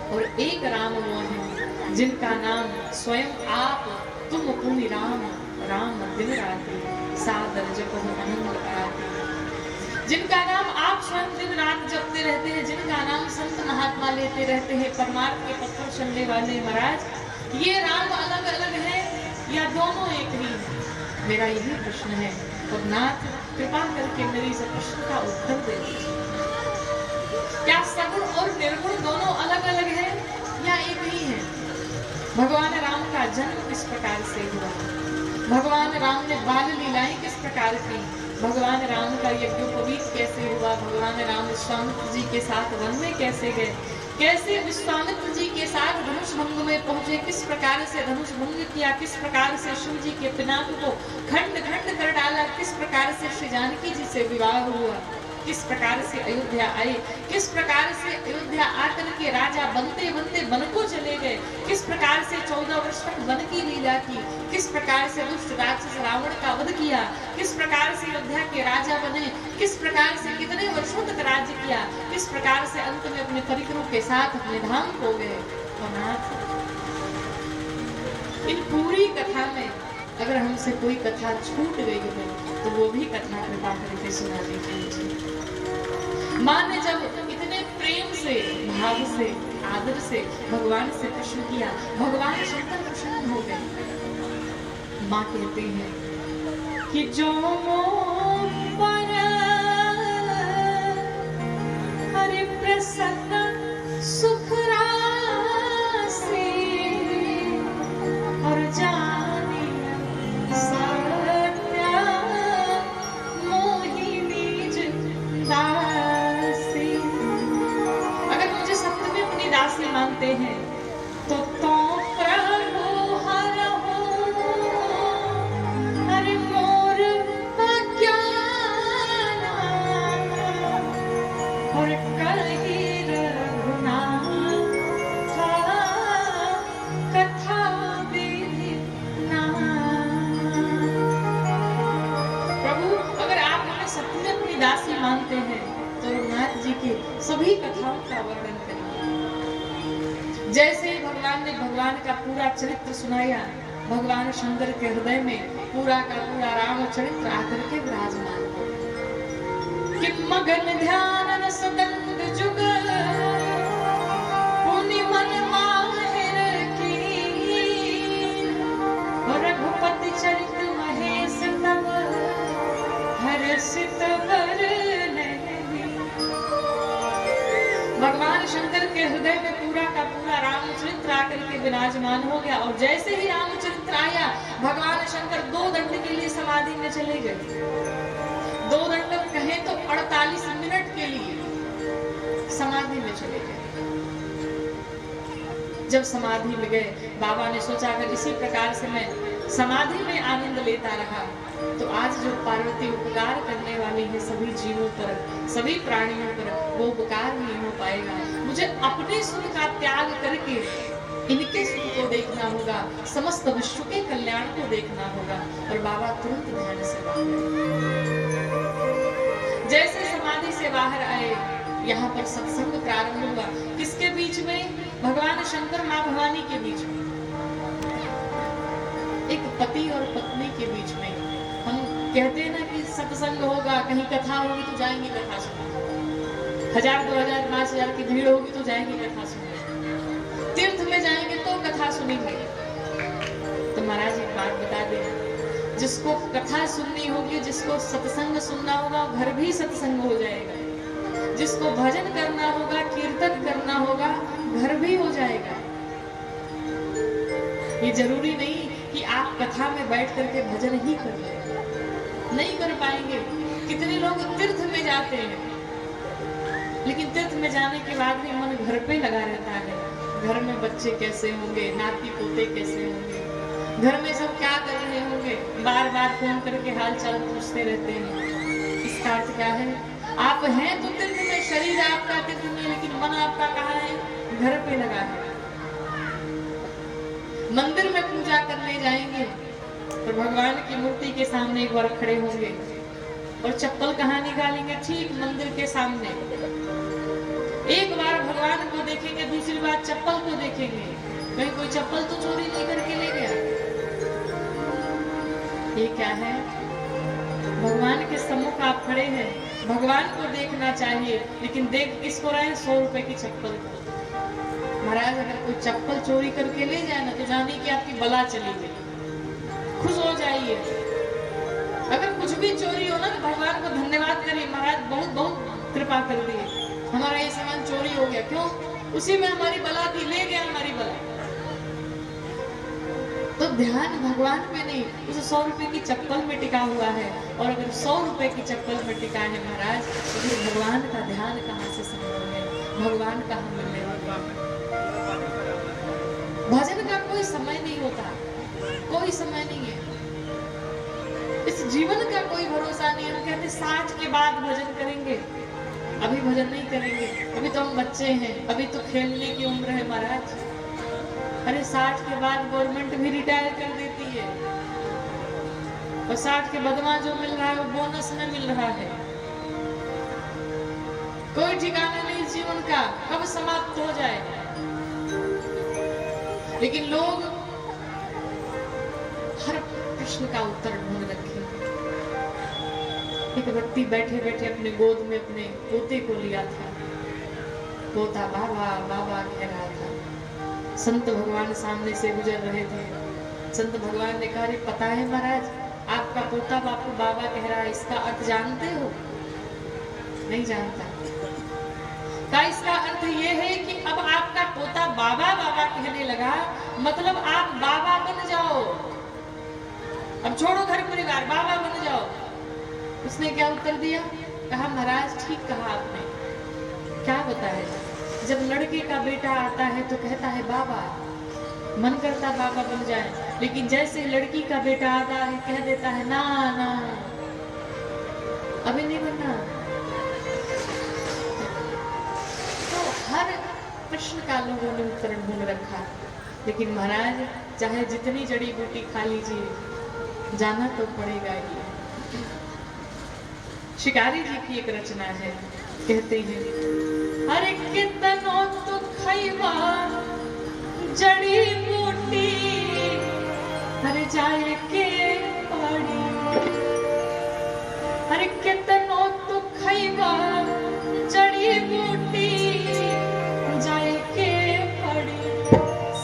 और एक राम वो हैं जिनका नाम स्वयं आप तुम पुनि राम राम दिन राति सादर जपो आनंद आते, जिनका नाम आप स्वयं दिन रात जपते रहते हैं, जिनका नाम संत महात्मा लेते रहते हैं, परमार्थ के पथ पर चलने वाले। महाराज ये राम अलग अलग है या दोनों एक ही है? मेरा यही प्रश्न है और नाथ कृपा करके मेरी इस प्रश्न का उत्तर दे दीजिए। क्या सगुण और निर्गुण दोनों अलग अलग है या एक ही है? भगवान राम का जन्म किस प्रकार से हुआ, भगवान राम ने बाल लीलाएं किस प्रकार की, भगवान राम का यज्ञोपवीत कैसे हुआ, भगवान राम विश्वामित्र जी के साथ वन में कैसे गए, कैसे विश्वामित्र जी के साथ धनुष भंग में पहुंचे, किस प्रकार से धनुष भंग किया, किस प्रकार से शिव जी के पिनाक को खंड खंड कर डाला, किस प्रकार से श्री जानकी जी से विवाह हुआ, किस प्रकार से अयोध्या आए, किस प्रकार से अयोध्या आकर के राजा बनते बनते वन को चले गए, किस प्रकार से 14 वर्ष तक वन की लीला की, किस प्रकार से दुष्ट राक्षस रावण का वध किया, किस प्रकार से अयोध्या के राजा बने, किस प्रकार से कितने वर्षों तक राज्य किया, किस प्रकार से अंत में अपने परिकरों के साथ अपने धाम को गए। इन पूरी कथा में अगर हमसे कोई कथा छूट गई है तो वो भी कथा कृपा करके सुना दीजिए। माँ ने जब इतने प्रेम से, भाव से, आदर से भगवान से प्रश्न किया, भगवान शंकर प्रसन्न हो गए। माँ कहते हैं कि जो पर हरि प्रसन्न सुख रासे और जाने सत्य मोहिनी दासी। अगर मुझे सत्य में अपनी दासी मानते हैं तो प्रभु हर हो हरि मोर अज्ञान और कही रघुनाथ कथा विधि प्रभु, अगर आप हमें सत्य में अपनी दासी मानते हैं तो रघुनाथ जी की सभी कथाओं का वर्णन करिए। जैसे ही भगवान ने भगवान का पूरा चरित्र सुनाया, भगवान शंकर के हृदय में पूरा का पूरा राम चरित्र आकर के विराजमान हो कि मगन ध्यान रस दंड जुग पुनि मन माहिर की रघुपति चरित महेश तब हर्षित वरने। भगवान शंकर के हृदय में पूरा का पूरा रामचरित्र आकर के विराजमान हो गया और जैसे ही रामचरित्र आया, भगवान शंकर 2 दंड के लिए समाधि में चले गए। 2 दंड कहें तो 48 मिनट के लिए समाधि में चले गए। जब समाधि में गए, बाबा ने सोचा अगर इसी प्रकार से मैं समाधि में आनंद लेता रहा तो आज जो पार्वती उपकार करने वाली है सभी जीवों पर, सभी प्राणियों पर, वो उपकार नहीं हो पाएगा। मुझे अपने सुख का त्याग करके इनके सुख को देखना होगा, समस्त विश्व के कल्याण को देखना होगा। और बाबा तुरंत ध्यान से बाहर, जैसे समाधि से बाहर आए, यहाँ पर सत्संग प्रारंभ हुआ। किसके बीच में? भगवान शंकर माँ भवानी के बीच में, एक पति और पत्नी के बीच में। हम कहते हैं ना कि सत्संग होगा, कहीं कथा होगी तो जाएंगे कथा सुनने, 1000, 2000, 5000 की भीड़ होगी तो जाएंगे कथा सुनने, तीर्थ में जाएंगे तो कथा सुनेंगे। तो महाराज एक बात बता दें, जिसको कथा सुननी होगी, जिसको सत्संग सुनना होगा, घर भी सत्संग हो जाएगा। जिसको भजन करना होगा, कीर्तन करना होगा, घर भी हो जाएगा। ये जरूरी नहीं कि आप कथा में बैठ करके भजन ही कर रहे, नहीं कर पाएंगे। कितने लोग तीर्थ में जाते हैं, लेकिन तीर्थ में जाने के बाद भी मन घर पे लगा रहता है। घर में बच्चे कैसे होंगे, नाती पोते कैसे होंगे, घर में सब क्या कर रहे होंगे, बार बार फोन करके हाल चाल पूछते रहते हैं। इसका अर्थ क्या है? आप हैं तो तीर्थ में, शरीर आपका तीर्थ में, लेकिन मन आपका कहाँ है? घर पे लगा है। मंदिर में पूजा करने जाएंगे तो भगवान की मूर्ति के सामने एक बार खड़े होंगे और चप्पल कहाँ निकालेंगे? ठीक मंदिर के सामने। एक बार भगवान को देखेंगे, दूसरी बार चप्पल को देखेंगे, कहीं कोई चप्पल तो चोरी नहीं करके ले गया। ये क्या है? भगवान के सम्मुख आप खड़े हैं, भगवान को देखना चाहिए, लेकिन देख किसको रहे हैं? 100 रुपए की चप्पल को। महाराज अगर कोई चप्पल चोरी करके ले जाए ना, तो जानिए कि आपकी बला चली गई, खुश हो जाइए। अगर कुछ भी चोरी हो ना, तो भगवान को धन्यवाद करिए, महाराज बहुत बहुत कृपा कर दिए, हमारा ये सामान चोरी हो गया। क्यों? उसी में हमारी बला थी, ले गया हमारी बला। तो ध्यान भगवान पे नहीं, उस 100 रुपए की चप्पल में टिका हुआ है। और अगर 100 रुपए की चप्पल में टिका है महाराज, तो फिर भगवान का ध्यान कहाँ से संभव है? भगवान कहाँ मिलने वाला? भजन का कोई समय नहीं होता, कोई समय नहीं है। इस जीवन का कोई भरोसा नहीं। हम कहते 60 के बाद भजन करेंगे, अभी भजन नहीं करेंगे, अभी तो हम बच्चे हैं, अभी तो खेलने की उम्र है महाराज। अरे 60 के बाद गवर्नमेंट भी रिटायर कर देती है, और 60 के बदमा जो मिल रहा है वो बोनस में मिल रहा है। कोई ठिकाना नहीं जीवन का, कब समाप्त हो जाए। लेकिन लोग हर प्रश्न का उत्तर ढूंढ रखे। एक व्यक्ति बैठे बैठे अपने गोद में अपने पोते को लिया था। पोता बाबा बाबा कह रहा था। संत भगवान सामने से गुजर रहे थे। संत भगवान ने कहा, पता है महाराज, आपका पोता बापू बाबा कह रहा है, इसका अर्थ जानते हो? नहीं जानता। का इसका अर्थ ये है कि अब आपका पोता बाबा बाबा कहने लगा, मतलब आप बाबा बन जाओ, अब छोड़ो घर परिवार, बाबा बन जाओ। उसने क्या उत्तर दिया? कहा, महाराज ठीक कहा आपने। क्या बताए? जब लड़के का बेटा आता है तो कहता है बाबा, मन करता बाबा बन जाए, लेकिन जैसे लड़की का बेटा आता है कह देता है ना ना, अभी नहीं बनना। तो हर प्रश्न का लोगों ने उत्तर ढूंढ रखा, लेकिन महाराज चाहे जितनी जड़ी बूटी खा लीजिए, जाना तो पड़ेगा ही। शिकारी जी की एक रचना है, कहते हैं, अरे कितनो तो खैबा जड़ी बूटी, अरे जाए के पड़ी। अरे कितनो तो खैबा जड़ी बूटी, जाए के पड़ी,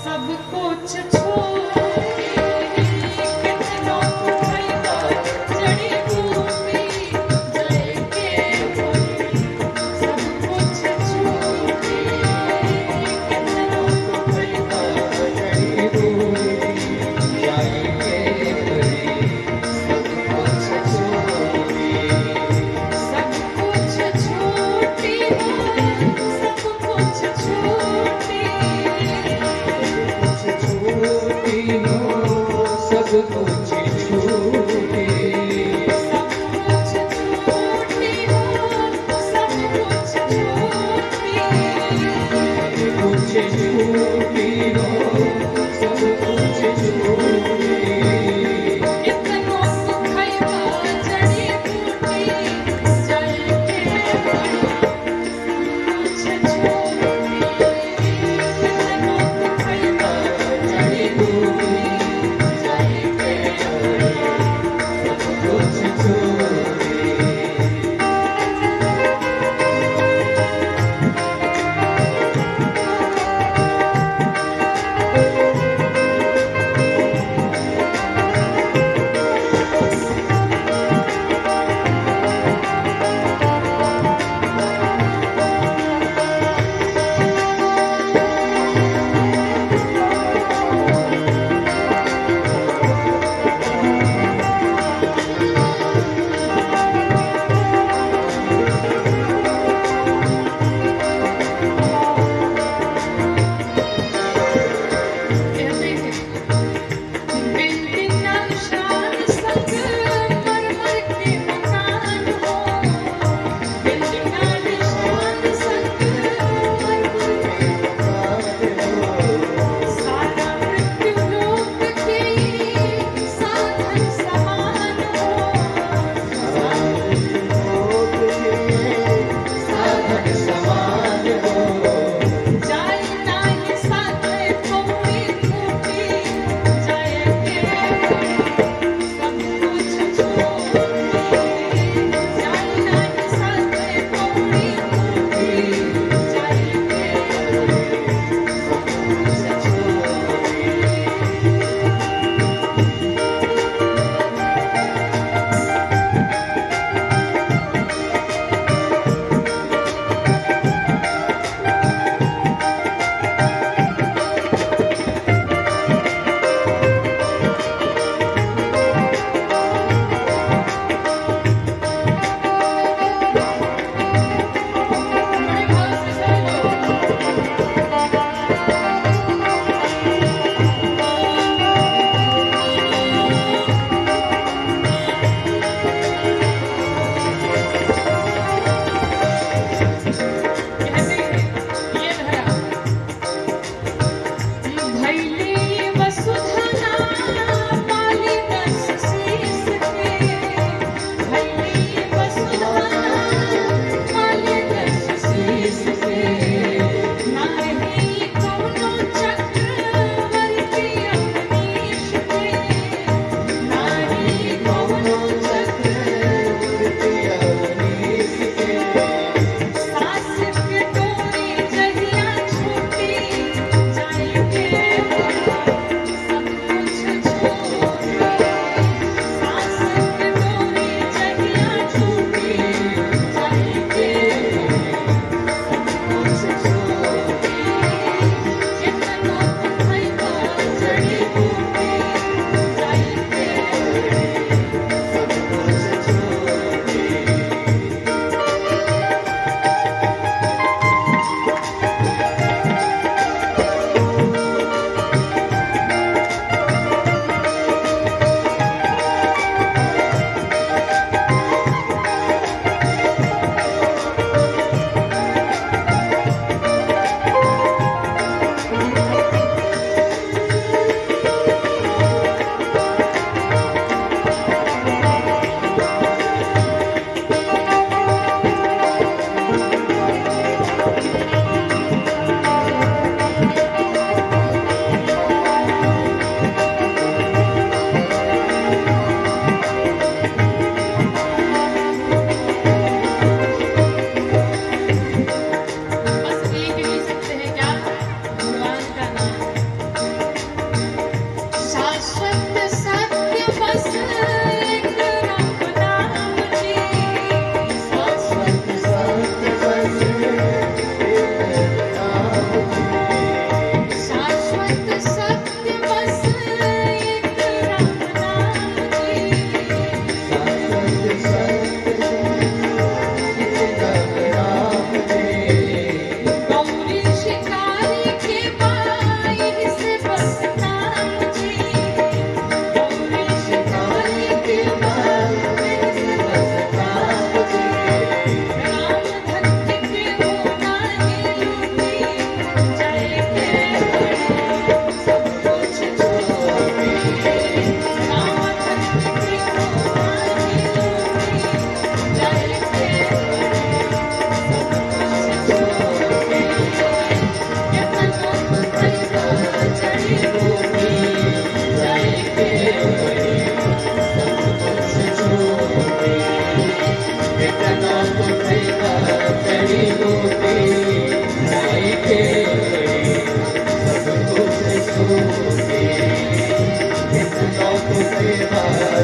सब कुछ छोड़।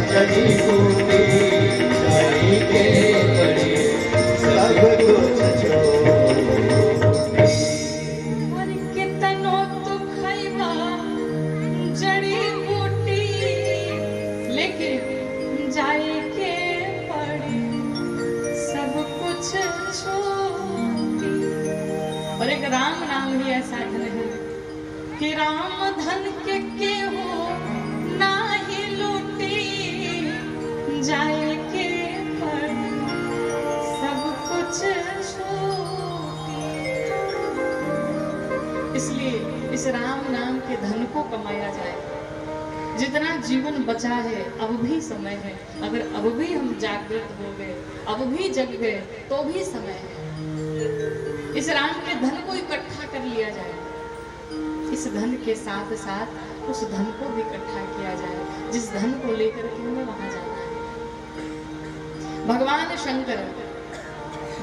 जड़ी बूटी जाई के पड़ी सब कुछ छोड़ी। और कितनो तू खइबा जड़ी बूटी लेकिन जाए के पड़ी सब कुछ छोड़ी। और एक राम नाम भी ऐसा धन है कि राम धन के केहू नाही लूटी जाए के पड़ी सब कुछ छोड़ी। इसलिए इस राम नाम के धन को कमाया जाए। जितना जीवन बचा है अब भी समय है। अगर अब भी हम जागृत हो गए, अब भी जग गए तो भी समय है। इस राम के धन को इकट्ठा कर लिया जाए। इस धन के साथ साथ उस धन को भी इकट्ठा किया जाए जिस धन को लेकर के हमें वहां जाना है। भगवान शंकर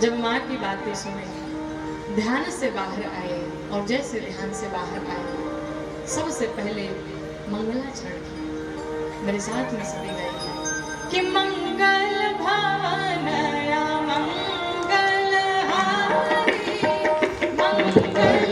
जब माँ की बातें सुने, ध्यान से बाहर आए और जैसे ध्यान से बाहर आए सबसे पहले मंगलाचरण किया। मेरे साथ में सभी गाएंगे कि मंगल भवन या मंगल हारी, मंगल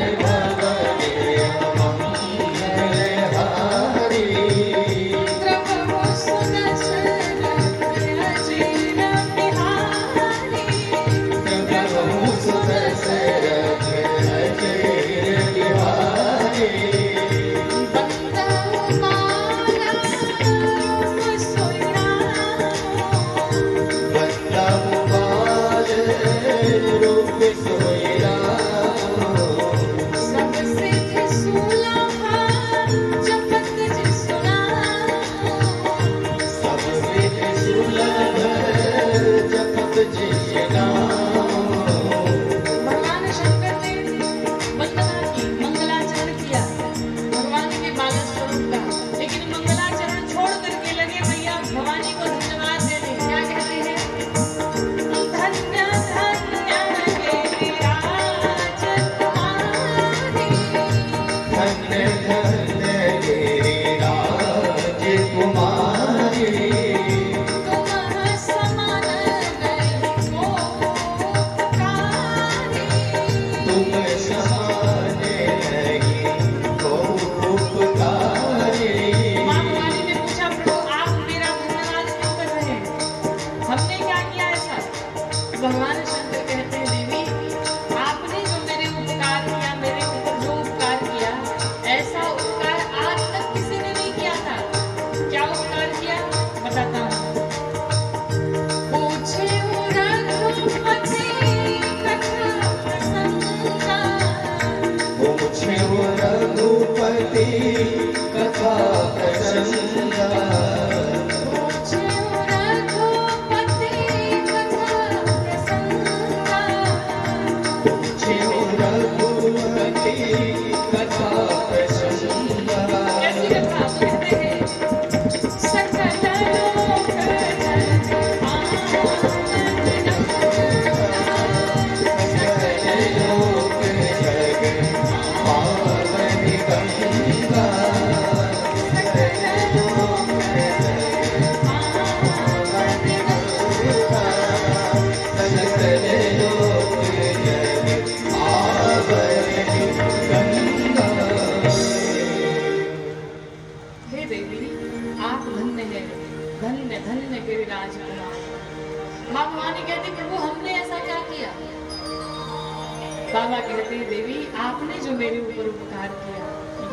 बाबा कहते हैं देवी आपने जो मेरे ऊपर उपकार किया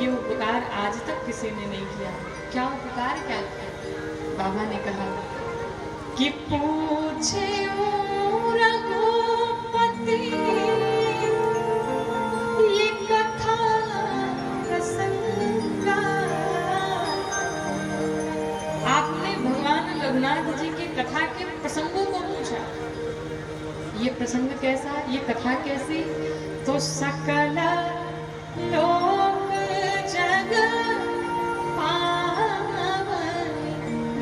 ये उपकार आज तक किसी ने नहीं किया। क्या उपकार क्या किया? बाबा ने कहा कि पूछे ओ रघुपति ये कथा प्रसंगा। आपने भगवान रघुनाथ जी की कथा के प्रसंगों को पूछा। ये प्रसंग कैसा, ये कथा कैसी? तो सकल लोक जग पावन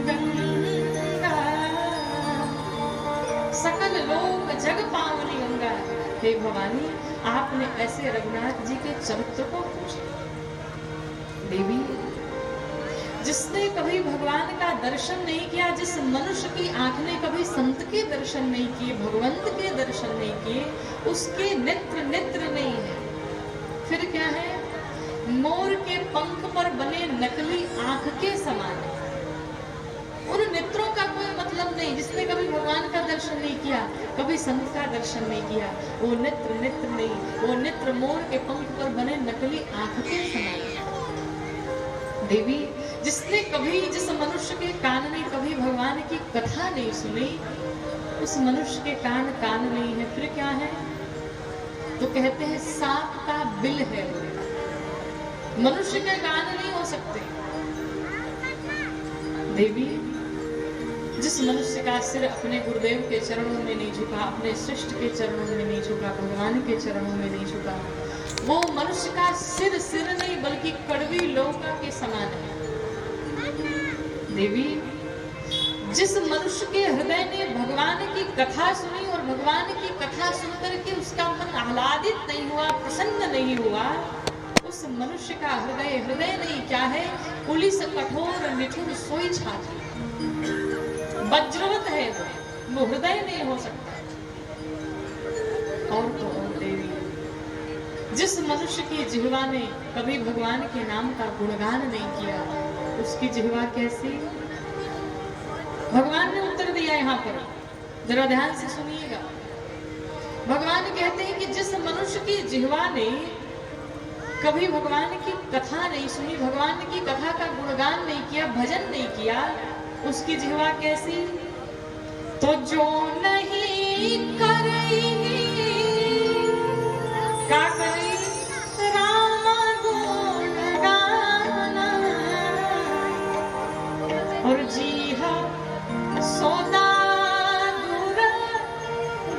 गंगा, सकल लोक जग पावनी गंगा। हे भवानी आपने ऐसे रघुनाथ जी के चरित्र को पूछा। देवी जिसने जिसने कभी भगवान का दर्शन नहीं किया, जिस मनुष्य की आंख ने कभी संत के दर्शन नहीं किए, भगवंत के दर्शन नहीं किए, उसके नेत्र नेत्र नहीं है, फिर क्या है? मोर के पंख पर बने नकली आंख के समान है। उन नेत्रों का कोई मतलब नहीं। जिसने कभी भगवान का दर्शन नहीं किया, कभी संत का दर्शन नहीं किया, वो नेत्र नेत्र नहीं, वो नेत्र मोर के पंख पर बने नकली आंख के समान है। देवी, जिसने कभी, जिस मनुष्य के कान ने कभी भगवान की कथा नहीं सुनी, उस मनुष्य के कान कान नहीं है, फिर क्या है? तो कहते हैं सांप का बिल है वो। मनुष्य के कान नहीं हो सकते। देवी, जिस मनुष्य का सिर अपने गुरुदेव के चरणों में नहीं झुका, अपने सृष्टि के चरणों में नहीं झुका, भगवान के चरणों में नहीं झुका, वो मनुष्य का सिर सिर नहीं बल्कि कड़वी लौका के समान है। देवी, जिस मनुष्य के हृदय ने भगवान की कथा सुनी और भगवान की कथा सुनकर के उसका मन आह्लादित नहीं हुआ, प्रसन्न नहीं हुआ, उस मनुष्य का हृदय हृदय नहीं, क्या है? पुलिस कठोर निठुर सोई छाती, वज्रवत है वो हृदय नहीं हो सकता। और तो और देवी, जिस मनुष्य की जिह्वा ने कभी भगवान के नाम का गुणगान नहीं किया, उसकी जिह्वा कैसी? भगवान ने उत्तर दिया यहाँ पर, जरा ध्यान से सुनिएगा। भगवान कहते हैं कि जिस मनुष्य की जिह्वा ने कभी भगवान की कथा नहीं सुनी, भगवान की कथा का गुणगान नहीं किया, भजन नहीं किया, उसकी जिह्वा कैसी? तो जो नहीं करेगी, क्या करेगी? राम गुणगान और जीहा सोदा दूर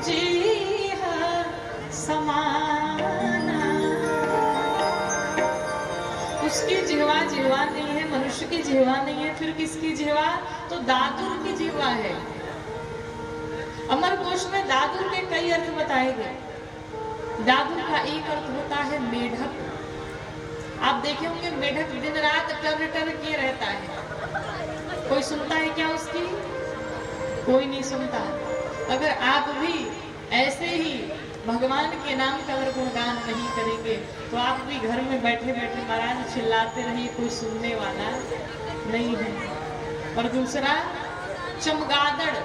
जीहा समान। उसकी जिह्वा जिह्वा नहीं है, मनुष्य की जिह्वा नहीं है, फिर किसकी जिह्वा? तो दादुर की जिह्वा है। अमर कोश में दादुर के कई अर्थ बताए गए। दादुर का एक अर्थ होता है मेढक। आप देखे होंगे मेढक दिन रात टर टर किए रहता है। कोई सुनता है क्या उसकी? कोई नहीं सुनता। अगर आप भी ऐसे ही भगवान के नाम का अगर गुणगान नहीं करेंगे तो आप भी घर में बैठे बैठे महाराज चिल्लाते रहिए, कोई सुनने वाला नहीं है। और दूसरा चमगादड़,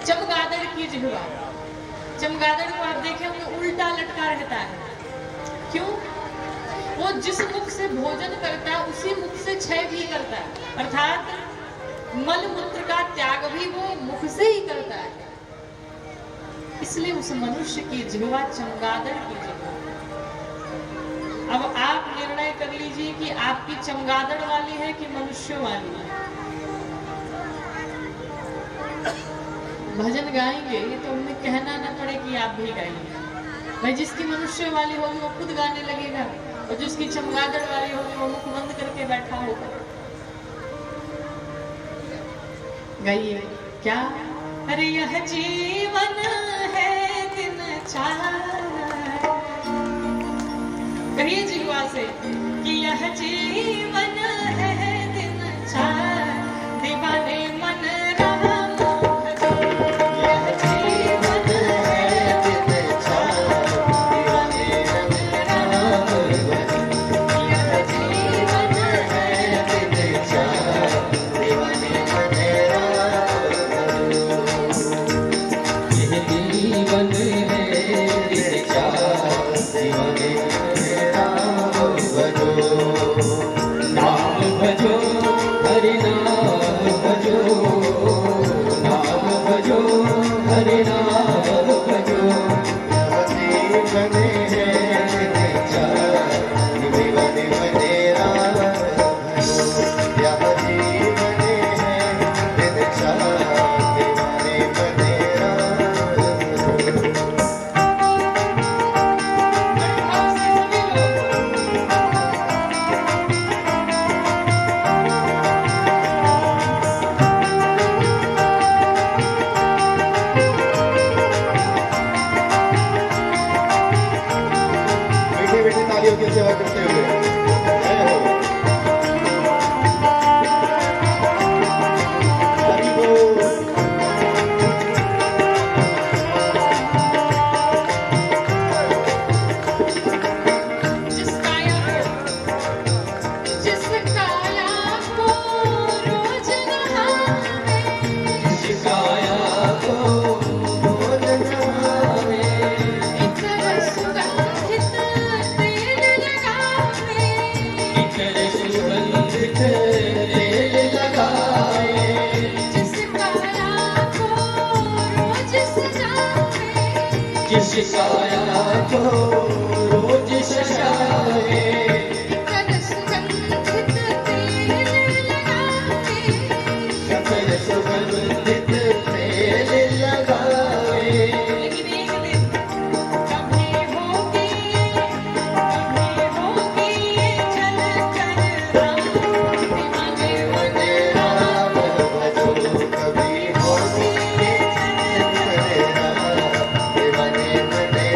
चमगादड़ की जिह्वा। चमगादड़ को आप देखे होंगे उल्टा लटका रहता है। क्यों? वो जिस मुख से भोजन करता है उसी मुख से क्षय भी करता है, अर्थात मल मूत्र का त्याग भी वो मुख से ही करता है। इसलिए उस मनुष्य की जिह्वा चमगादड़ की जिह्वा। अब आप निर्णय कर लीजिए कि आपकी चमगादड़ वाली है कि मनुष्य वाली है। भजन गाएंगे तो उन्हें कहना न पड़े कि आप भी गाइए। भाई, जिसकी मनुष्य वाली होगी वो खुद गाने लगेगा और जिसकी चमगादड़ वाली होगी वो मुख बंद करके बैठा होगा। गाइए क्या? अरे यह जीवन है दिन चार, कहिए जिह्वा से कि यह जीवन है दिन चार, दीवाने मन रहा मोह जो। यह जीवन है दिन चार, दीवाने मन रहा मोह जो। यह जीवन है दिन चार, दीवाने मन रहा मोह जो। यह जीवन है दिन चार, दीवाने नाम भजो हरि नाम भजो, नाम भजो हरि नाम भजो। जीवन है दिन चार, दीवाने बने राम भजो। यह जीवन है दिन चार, दीवाने बने राम भजो। शिकाया को रोज सजाए कर सुगंधित तेल लगावे सकल सुगंधित तेल लगाए लेकिन एक दिन कभी होगी ये चल कर राम दीवाने मन राम राम भजो कभी होगी चल कर करे राम दीवाने बने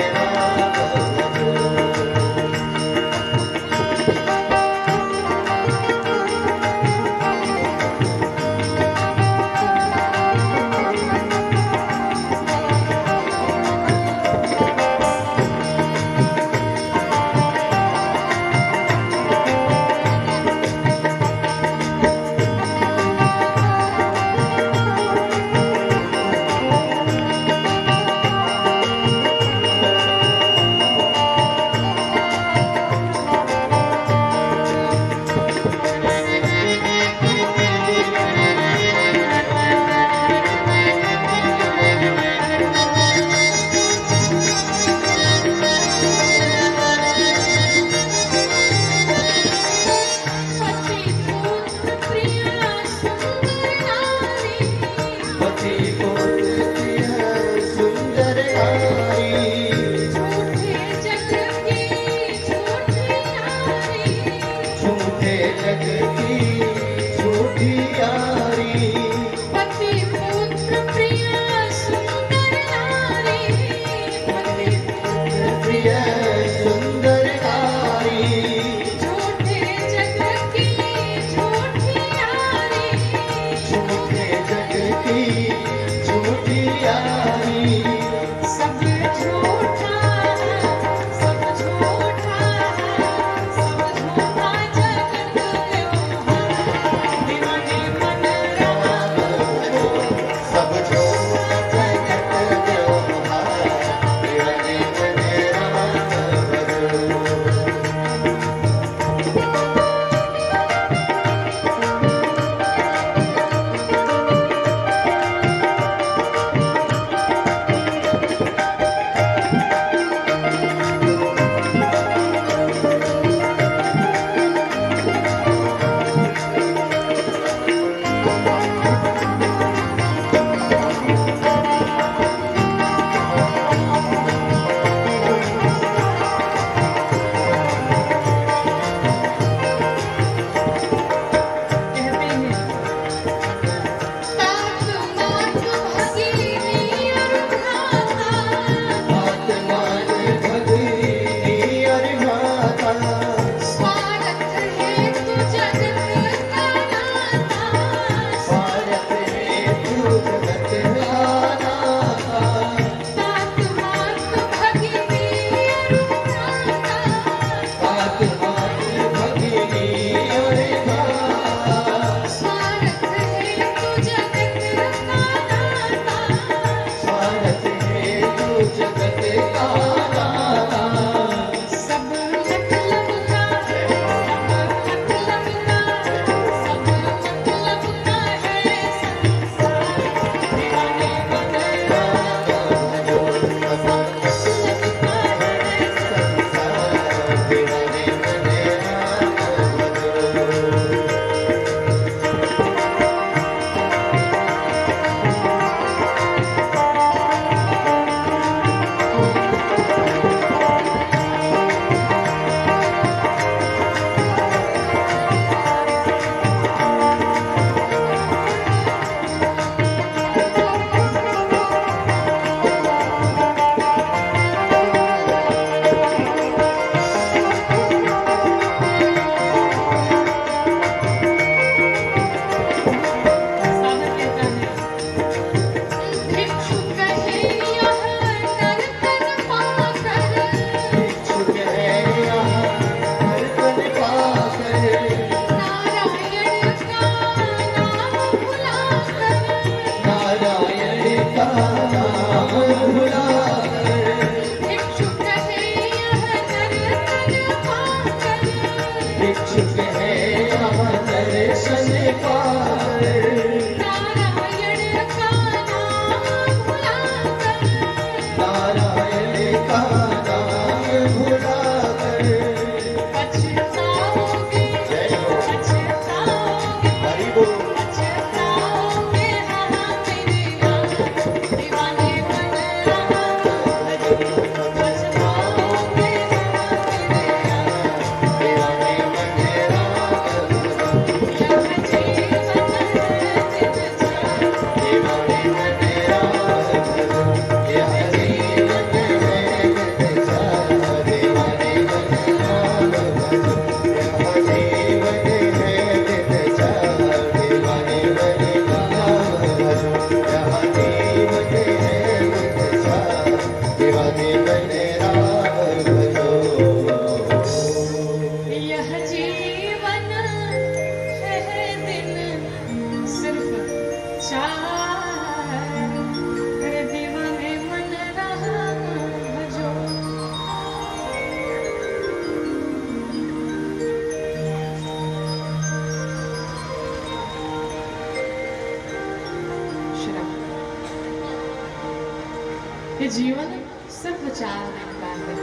ये जीवन सिर्फ 4 दिन का है,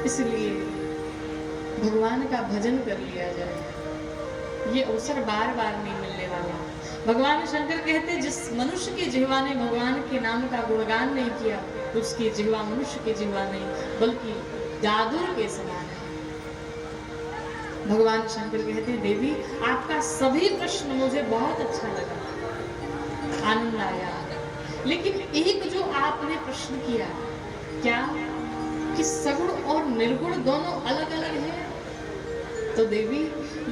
इसलिए भगवान का भजन कर लिया जाए। ये अवसर बार बार नहीं मिलने वाला। भगवान शंकर कहते जिस मनुष्य की जिह्वा ने भगवान के नाम का गुणगान नहीं किया, उसकी जिह्वा मनुष्य की जिह्वा नहीं बल्कि जादूर के समान है। भगवान शंकर कहते देवी आपका सभी प्रश्न मुझे बहुत अच्छा लगा, आनंद आया, लेकिन एक जो आपने प्रश्न किया, क्या कि सगुण और निर्गुण दोनों अलग अलग है? तो देवी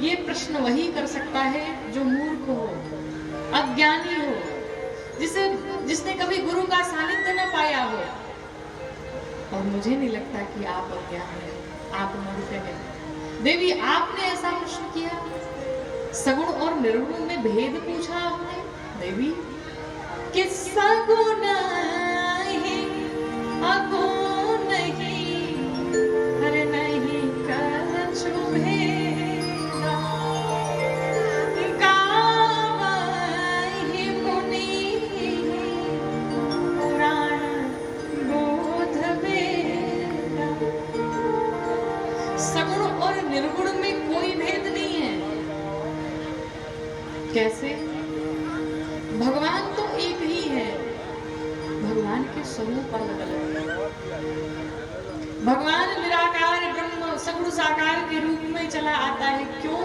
ये प्रश्न वही कर सकता है जो मूर्ख हो, अज्ञानी हो, जिसने कभी गुरु का सानिध्य न पाया हो। और मुझे नहीं लगता कि आप अज्ञानी हैं, आप मूर्ख हैं। देवी आपने ऐसा प्रश्न किया, सगुण और निर्गुण में भेद पूछा आपने। देवी कि सगुण ही अगुण ही हर नहीं कछु भेदा, गावहि मुनि पुराण बोध वेदा। सगुण और निर्गुण में कोई भेद नहीं है। कैसे? भगवान तो एक ही है, भगवान के स्वरूप अलग अलग है। भगवान निराकार ब्रह्म सगुण साकार के रूप में चला आता है। क्यों?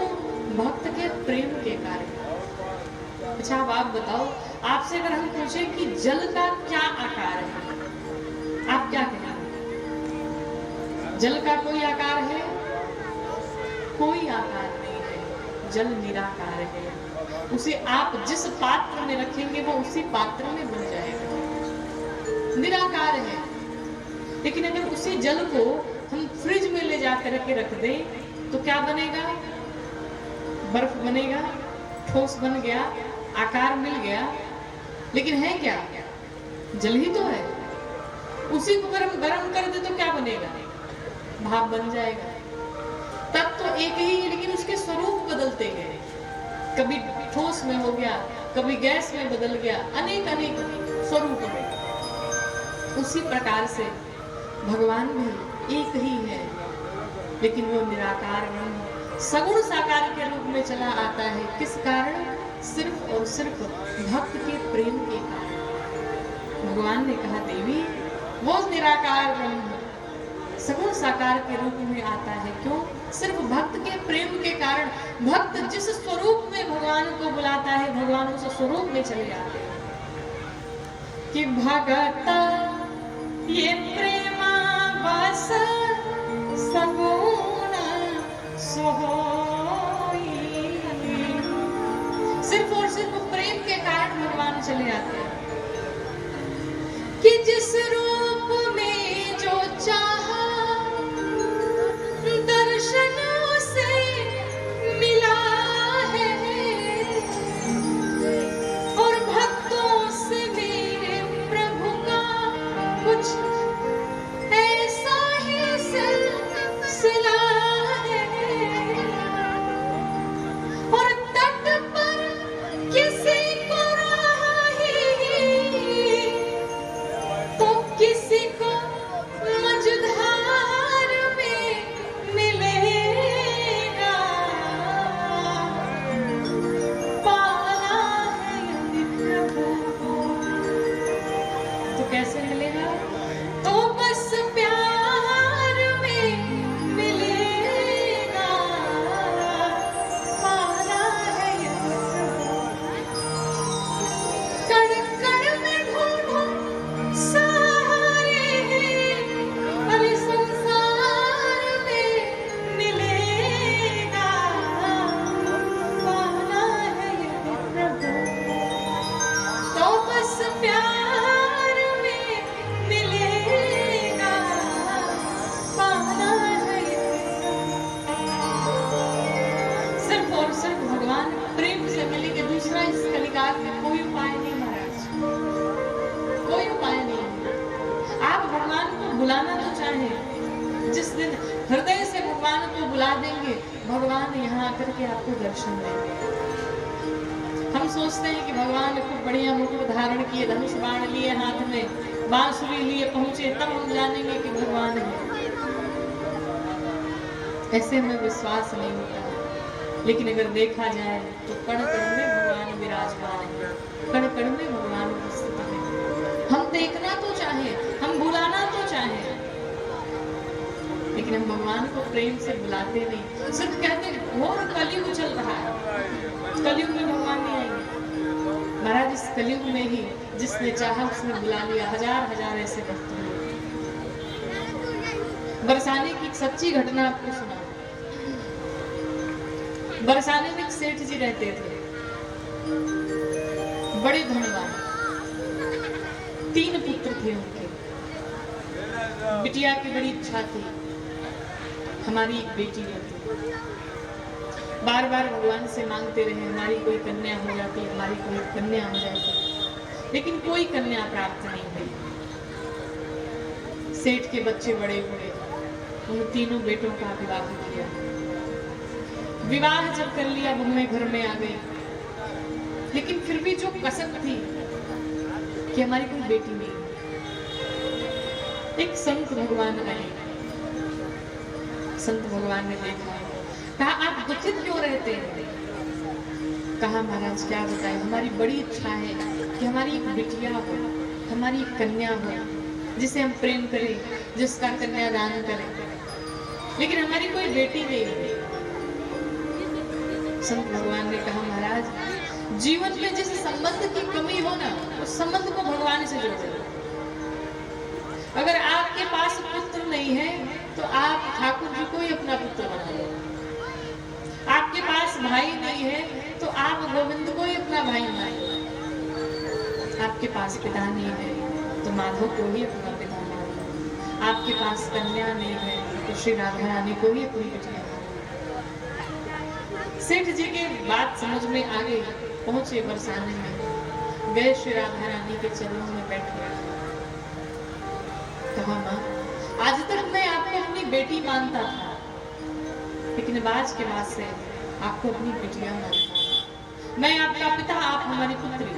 भक्त के प्रेम के कारण। अच्छा अब आप बताओ, आपसे अगर हम पूछे कि जल का क्या आकार है, आप क्या कहेंगे? जल का कोई आकार है? कोई आकार नहीं है, जल निराकार है। उसे आप जिस पात्र में रखेंगे वो उसी पात्र में बन जाएगा, निराकार है। लेकिन अगर उसी जल को हम फ्रिज में ले जाकर के रख दें तो क्या बनेगा? बर्फ बनेगा, ठोस बन गया, आकार मिल गया, लेकिन है क्या? जल ही तो है। उसी को अगर हम गर्म कर दे तो क्या बनेगा? भाप बन जाएगा। तब तो एक ही है, लेकिन उसके स्वरूप बदलते गए। कभी ठोस में हो गया, कभी गैस में बदल गया, अनेक अनेक स्वरूप में। उसी प्रकार से भगवान भी एक ही है, लेकिन वो निराकार ब्रह्म सगुण साकार के रूप में चला आता है। किस कारण? सिर्फ और सिर्फ भक्त के प्रेम के कारण। भगवान ने कहा देवी वो निराकार ब्रह्म सगुण साकार के रूप में आता है। क्यों? सिर्फ भक्त के प्रेम के कारण। भक्त जिस स्वरूप में भगवान को बुलाता है, भगवान उस स्वरूप में चले आते हैं। कि भगत ये प्रेमा बस सगुण सोई। सिर्फ और सिर्फ प्रेम के कारण भगवान चले आते हैं। कि जिस रूप में जो चाहा दर्शनों से मिला है, और भक्तों से मेरे प्रभु का कुछ ऐसा ही सिलसिला है। और तट पर किसी को राही तो किसी को मझधार में मिलेगा। पाना है यदि प्रभु को तो कैसे मिलेगा? तो बस प्यार में मिलेगा। पाना है यदि कण कण में ढूंढो सहारे हैं, अरे संसार में मिलेगा। पाना है यदि प्रभु तो बस प्यार में मिलेगा। पाना है सिर्फ और सिर्फ भगवान प्रेम से मिलेंगे। दूसरा इस कलिकाल में कोई उपाय नहीं महाराज, कोई उपाय नहीं। आप भगवान को बुलाना तो चाहें, जिस दिन हृदय से भगवान को बुला देंगे, भगवान यहाँ आकर के आपको दर्शन देंगे। हम सोचते हैं कि भगवान खूब बढ़िया मुकुट धारण किए, धनुष बाण लिए हाथ में, बांसुरी लिए पहुंचे तब हम जानेंगे कि भगवान है। ऐसे हमें विश्वास नहीं होता, लेकिन अगर देखा जाए तो कण कण में भगवान विराजमान है, कण कण में भगवान उपस्थित है। हम देखना तो चाहे, हम बुलाना तो चाहे, लेकिन हम भगवान को प्रेम से बुलाते नहीं। सिर्फ कहते हैं घोर कलयुग चल रहा है, कलयुग में भगवान नहीं आएंगे। महाराज इस कलयुग में ही जिसने चाहा उसने बुला लिया हजार हजार ऐसे भक्त हैं। बरसाने की एक सच्ची घटना आपको सुना। बरसाने में एक सेठ जी रहते थे, बड़े धनवान, 3 पुत्र थे उनके। बिटिया की बड़ी इच्छा थी हमारी एक बेटी होती। बार बार भगवान से मांगते रहे हमारी कोई कन्या हो जाती, हमारी कोई कन्या हो जाती, लेकिन कोई कन्या प्राप्त नहीं हुई। सेठ के बच्चे बड़े हुए, उन तीनों बेटों का विवाह किया। विवाह जब कर लिया, बहुएं घर में आ गई, लेकिन फिर भी जो कसक थी कि हमारी कोई बेटी नहीं। एक संत भगवान आए, संत भगवान ने देखा, कहा आप दुखित क्यों रहते हैं? कहा महाराज क्या बताएं, हमारी बड़ी इच्छा है कि हमारी एक बिटिया हो, हमारी एक कन्या हो, जिसे हम प्रेम करें, जिसका कन्यादान करें, लेकिन हमारी कोई बेटी नहीं है। संत भगवान ने कहा महाराज जीवन में जिस संबंध की कमी हो ना, उस संबंध को भगवान से जोड़ो। अगर आपके पास पुत्र नहीं है तो आप ठाकुर जी को ही अपना पुत्र बना लो। आपके पास भाई नहीं है तो आप गोविंद को ही अपना भाई बना लो। आपके पास पिता नहीं है तो माधव को ही अपना पिता बना लो। आपके पास कन्या नहीं है तो श्री राधा रानी को ही अपनी बिटिया बना लो। सेठ जी के बात समझ में आ गई, पहुंचे बरसाने में, गए श्री राधा रानी के चरणों में बैठे। कहा मां आज तक मैं आपको अपनी बेटी मानता था, लेकिन आज के बाद से आपको अपनी बिटिया मानता हूं। मैं आपका पिता, आप हमारी पुत्री।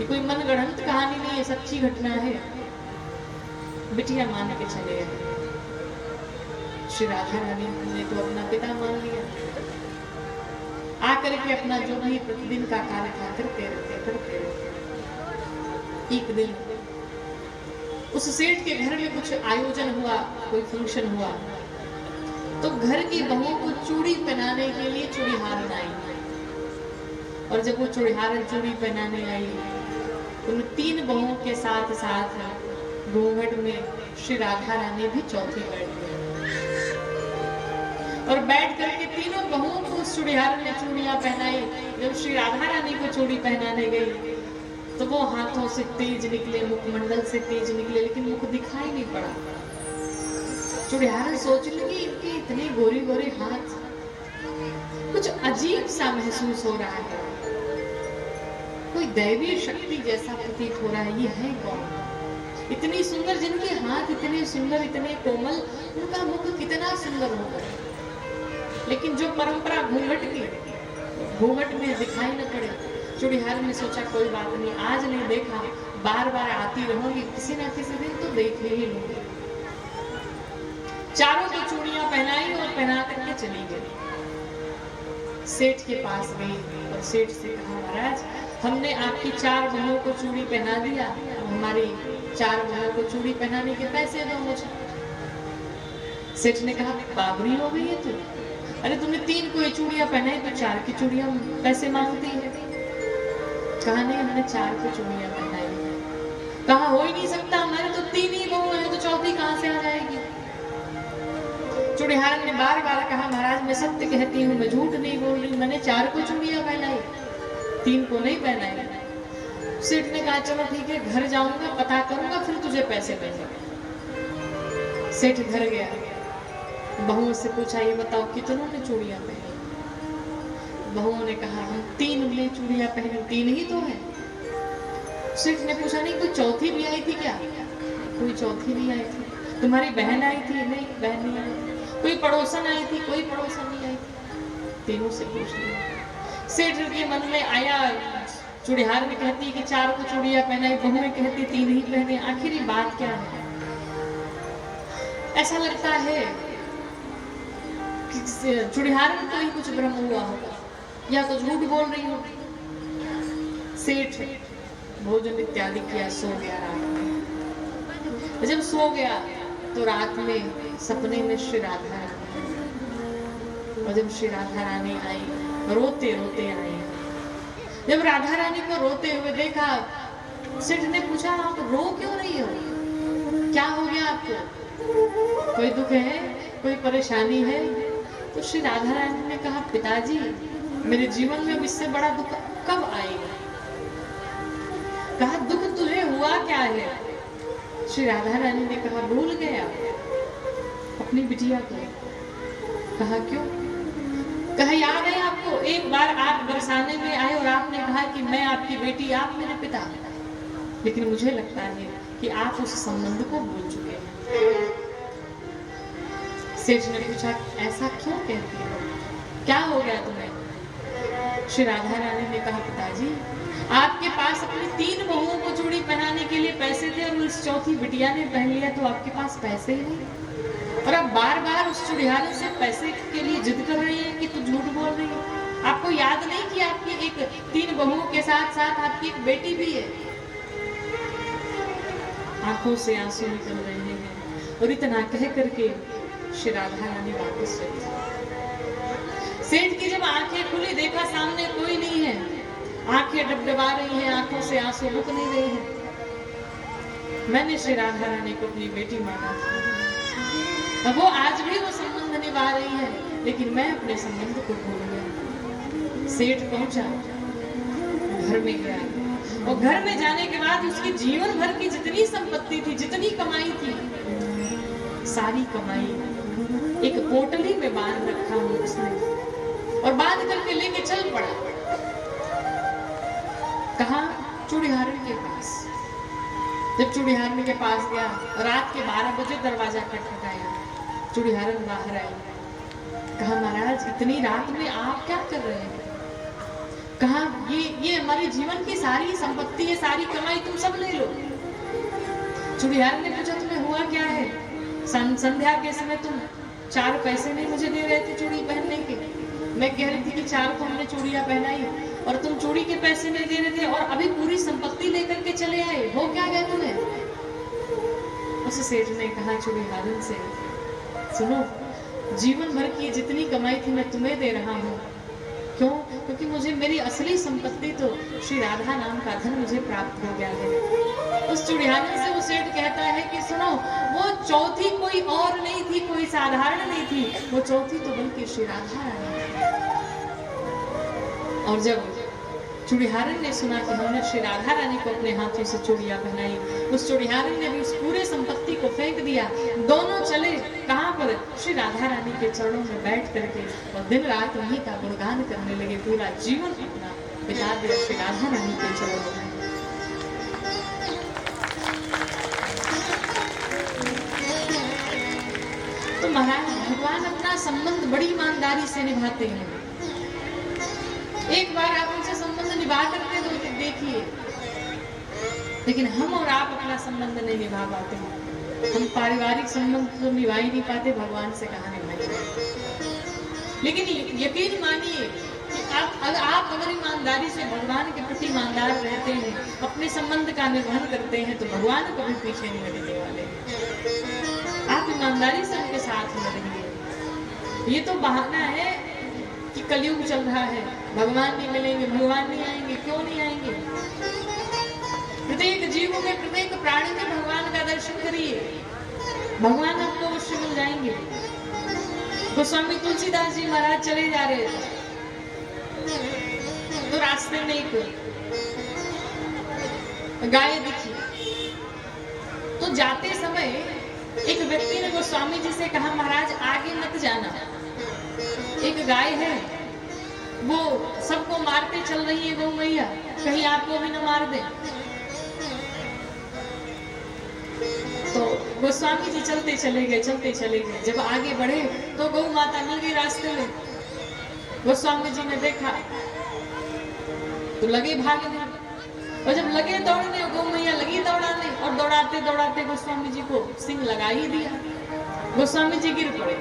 ये कोई मनगढ़ंत कहानी नहीं है, सच्ची घटना है। बिटिया मान के चले गए। श्री राधा रानी ने तो अपना पिता मान लिया। आकर के अपना जो भी प्रतिदिन का कार्य था करते रहते। एक दिन उस सेठ के घर में कुछ आयोजन हुआ, कोई फंक्शन हुआ, तो घर की बहुओं को चूड़ी पहनाने के लिए चूड़ीहारन आई। और जब वो चूड़ीहारन चूड़ी पहनाने आई, उन 3 बहुओं के साथ साथ घूंघट में श्री राधा रानी भी चौथी बैठ गई। और बैठ करके तीनों बहुओं को उस चूड़ीहारन ने चूड़ियां पहनाई। जब श्री राधा रानी को चूड़ी पहनाने गई तो वो हाथों से तेज निकले, मुखमंडल से तेज निकले, लेकिन मुख दिखाई नहीं पड़ा। चूड़ीहारन सोच लगी इनके इतने गोरे गोरे हाथ, कुछ अजीब सा महसूस हो रहा है, कोई दैवी शक्ति जैसा प्रतीत हो रहा है। ये है कौन? इतनी सुंदर, जिनके हाथ इतने सुंदर, इतने कोमल, उनका मुख कितना सुंदर होगा। लेकिन जो परंपरा घूंघट की, घूंघट में दिखाई न पड़े। चूड़ीहारन ने सोचा कोई बात नहीं, आज नहीं देखा, बार बार आती रहूंगी, किसी ना किसी दिन तो देख ही लूंगी। चारों को चूड़ियां पहनाई और पहना करके चली गई। सेठ के पास गई और सेठ से कहा महाराज हमने आपकी 4 बहुओं को चूड़ी पहना दिया, हमारी 4 बहुओं को चूड़ी पहनाने के पैसे दो मुझे। सेठ ने कहा बाबरी हो गई है तू, अरे तुमने 3 को ये चूड़ियां पहनाई तो 4 की चूड़ियां पैसे मांगती है। कहा नहीं हमने 4 की चूड़ियां पहनाई। कहा हो ही नहीं सकता, हमारे तो 3 ही बहू है तो चौथी कहां से आ जाएगी। चूड़ीहारन ने बार बार कहा महाराज मैं सत्य कहती हूँ, मैं झूठ नहीं बोल रही, मैंने 4 को चूड़ियां पहनाई, 3 को नहीं पहनाई। सेठ ने कहा चलो ठीक है, घर जाऊंगा, पता करूंगा, फिर तुझे पैसे देंगे। सेठ घर गया, बहुओं से पूछा ये बताओ कितनों ने चूड़ियां पहनी? बहुओं ने कहा हम 3 ने चूड़ियां पहनी, 3 ही तो है। सेठ ने पूछा नहीं कोई चौथी भी आई थी क्या? कोई चौथी नहीं आई थी। तुम्हारी बहन आई थी? नहीं बहन नहीं आई। कोई पड़ोसन आई थी? कोई पड़ोसन नहीं आई थी। तीनों से पूछ लिया। सेठ के मन में आया चूड़ीहार में कहती है कि 4 को चूड़ियां पहनाई, बहुएं कहती 3 ही पहने। आखिर ये बात क्या है? ऐसा लगता है कि चूड़ीहार में कोई कुछ भ्रम हुआ होगा या तो झूठ बोल रही होगी। सेठ भोजन इत्यादि किया, सो गया रात में। जब सो गया तो रात में सपने में श्री राधा रानी, और जब श्री राधा रानी आई रोते रोते आई। जब राधा रानी को रोते हुए देखा, सेठ ने पूछा आप रो क्यों रही हो, क्या हो गया आपको, कोई दुख है, कोई परेशानी है? तो श्री राधा रानी ने कहा पिताजी मेरे जीवन में इससे बड़ा दुख कब आएगा। कहा दुख तुझे हुआ क्या है? श्री राधा रानी ने कहा भूल गया अपनी बिटिया को। कहा क्यों? कहा याद है आपको एक बार आप बरसाने में आए और आपने कहा कि मैं आपकी बेटी, आप मेरे पिता, लेकिन मुझे लगता है कि आप उस संबंध को भूल चुके हैं। सेठ ने पूछा ऐसा क्यों कहती हो, क्या हो गया तुम्हें? श्री राधा रानी ने कहा पिताजी आपके पास अपनी 3 बहुओं को चूड़ी पहनाने के लिए पैसे थे और उस चौथी बिटिया ने पहन लिया तो आपके पास पैसे ही नहीं, और आप बार बार उस चूड़िहारे से पैसे के लिए जिद कर रही हैं कि तू झूठ बोल रही है। आपको याद नहीं कि आपकी एक 3 बहुओं के साथ साथ आपकी एक बेटी भी है? आंखों से आंसू निकल रहे हैं और इतना कह करके श्री राधा रानी वापस चली। सेठ की जब आंखें खुली देखा सामने कोई नहीं है, आंखें डबडबा रही हैं, आंखों से आंसू रुक नहीं रहे हैं। मैंने श्री राधा रानी को अपनी बेटी माना था, वो आज भी वो संबंध निभा रही है, लेकिन मैं अपने संबंध को भूल गया। सेठ पहुंचा, घर में गया और घर में जाने के बाद उसकी जीवन भर की जितनी संपत्ति थी, जितनी कमाई थी, सारी कमाई एक पोटली में बांध रखा हूं उसने, और बांध करके लेके चल पड़ा। कहा? चूड़ीहारन के पास। जब चूड़ीहारन के पास गया, रात के 12 बजे दरवाजा खटखटाया, चूड़ीहारन बाहर आई। कहा महाराज इतनी रात में आप क्या कर रहे हैं? कहा ये हमारे जीवन की सारी संपत्ति है, सारी कमाई तुम सब ले लो। चूड़ीहारन ने पूछा तुम्हें हुआ क्या है? संध्या के समय तुम 4 पैसे नहीं मुझे दे रहे थे चूड़ी पहनने के, मैं कह रही थी कि 4 को हमने चूड़ियां पहनाई और तुम चूड़ी के पैसे नहीं दे रहे थे, और अभी पूरी संपत्ति लेकर के चले आए, हो क्या गया तुम्हें? उस सेठ ने कहा चूड़ीहारन से सुनो, जीवन भर की जितनी कमाई थी मैं तुम्हें दे रहा हूँ। क्यों? क्योंकि मुझे मेरी असली संपत्ति तो श्री राधा नाम का धन मुझे प्राप्त हो गया है। उस चूड़ीहारन से वो सेठ कहता है कि सुनो, वो चौथी कोई और नहीं थी, कोई साधारण नहीं थी, वो चौथी तो बल्कि श्री राधा रानी थी। और जब चूड़ीहारन ने सुना कि हमने श्री राधा रानी को अपने हाथों से चूड़ियां पहनाई, उस चूड़ीहारन ने भी उस पूरे संपत्ति को फेंक दिया। दोनों चले कहां पर? श्री राधा रानी के चरणों में बैठ करके और दिन रात वहीं का गुणगान करने लगे, पूरा जीवन अपना बिता दिया श्री राधा रानी के चरणों में। तो महाराज भगवान अपना संबंध बड़ी ईमानदारी से निभाते हैं। एक बार आप उनसे संबंध निभा करके देखिए, लेकिन हम और आप अपना संबंध नहीं निभा पाते। हम पारिवारिक संबंध तो निभा ही नहीं पाते, भगवान से कहा निभाएंगे। लेकिन यकीन मानिए कि आप अगर ईमानदारी से भगवान के प्रति ईमानदार रहते हैं, अपने संबंध का निर्वहन करते हैं, तो भगवान कभी पीछे नहीं हटने वाले। आप ईमानदारी से उनके साथ में रहिए। ये तो बहाना है कि कलयुग चल रहा है, भगवान नहीं मिलेंगे, भगवान नहीं आएंगे। क्यों नहीं आएंगे? प्रत्येक जीव में, प्रत्येक प्राणी में भगवान का दर्शन करिए, भगवान आपको अवश्य मिल जाएंगे। गोस्वामी तुलसीदास जी महाराज चले जा रहे थे, तो रास्ते में एक गाय दिखी। तो जाते समय एक व्यक्ति ने गोस्वामी जी से कहा महाराज आगे मत जाना, एक गाय है वो सबको मारते चल रही है, गौ मैया, कहीं आपको भी न मार दे। तो गोस्वामी जी चलते चले गए। जब आगे बढ़े तो गौ माता मिल गई रास्ते में। गोस्वामी जी ने देखा तो लगे भागने, और जब लगे दौड़ने, गौ मैया लगी दौड़ाने, और दौड़ाते दौड़ाते गोस्वामी जी को सिंह लगा ही दिया। गोस्वामी जी गिर पड़े।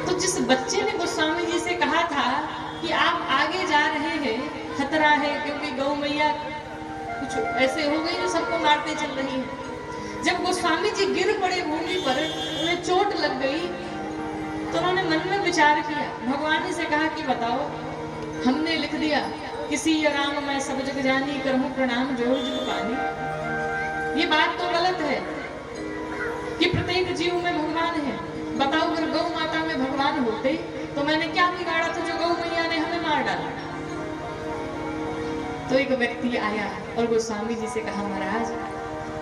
तो जिस बच्चे ने गोस्वामी जी से कहा था कि आप आगे जा रहे हैं, खतरा है, क्योंकि गौ मैया कुछ ऐसे हो गई जो सबको मारते चल रही है। जब गोस्वामी जी गिर पड़े भूमि पर, उन्हें चोट लग गई, तो उन्होंने मन में विचार किया, भगवान से कहा कि बताओ, हमने लिख दिया किसी राम मैं सब जग जानी, करहूं प्रणाम जोड़ जुग पानी। ये बात तो गलत है कि प्रत्येक जीव में भगवान है। बताओ, अगर गौ माता में भगवान होते तो मैंने क्या बिगाड़ा था जो गौ मैया ने हमें मार डाला। तो एक व्यक्ति आया और गोस्वामी जी से कहा, महाराज,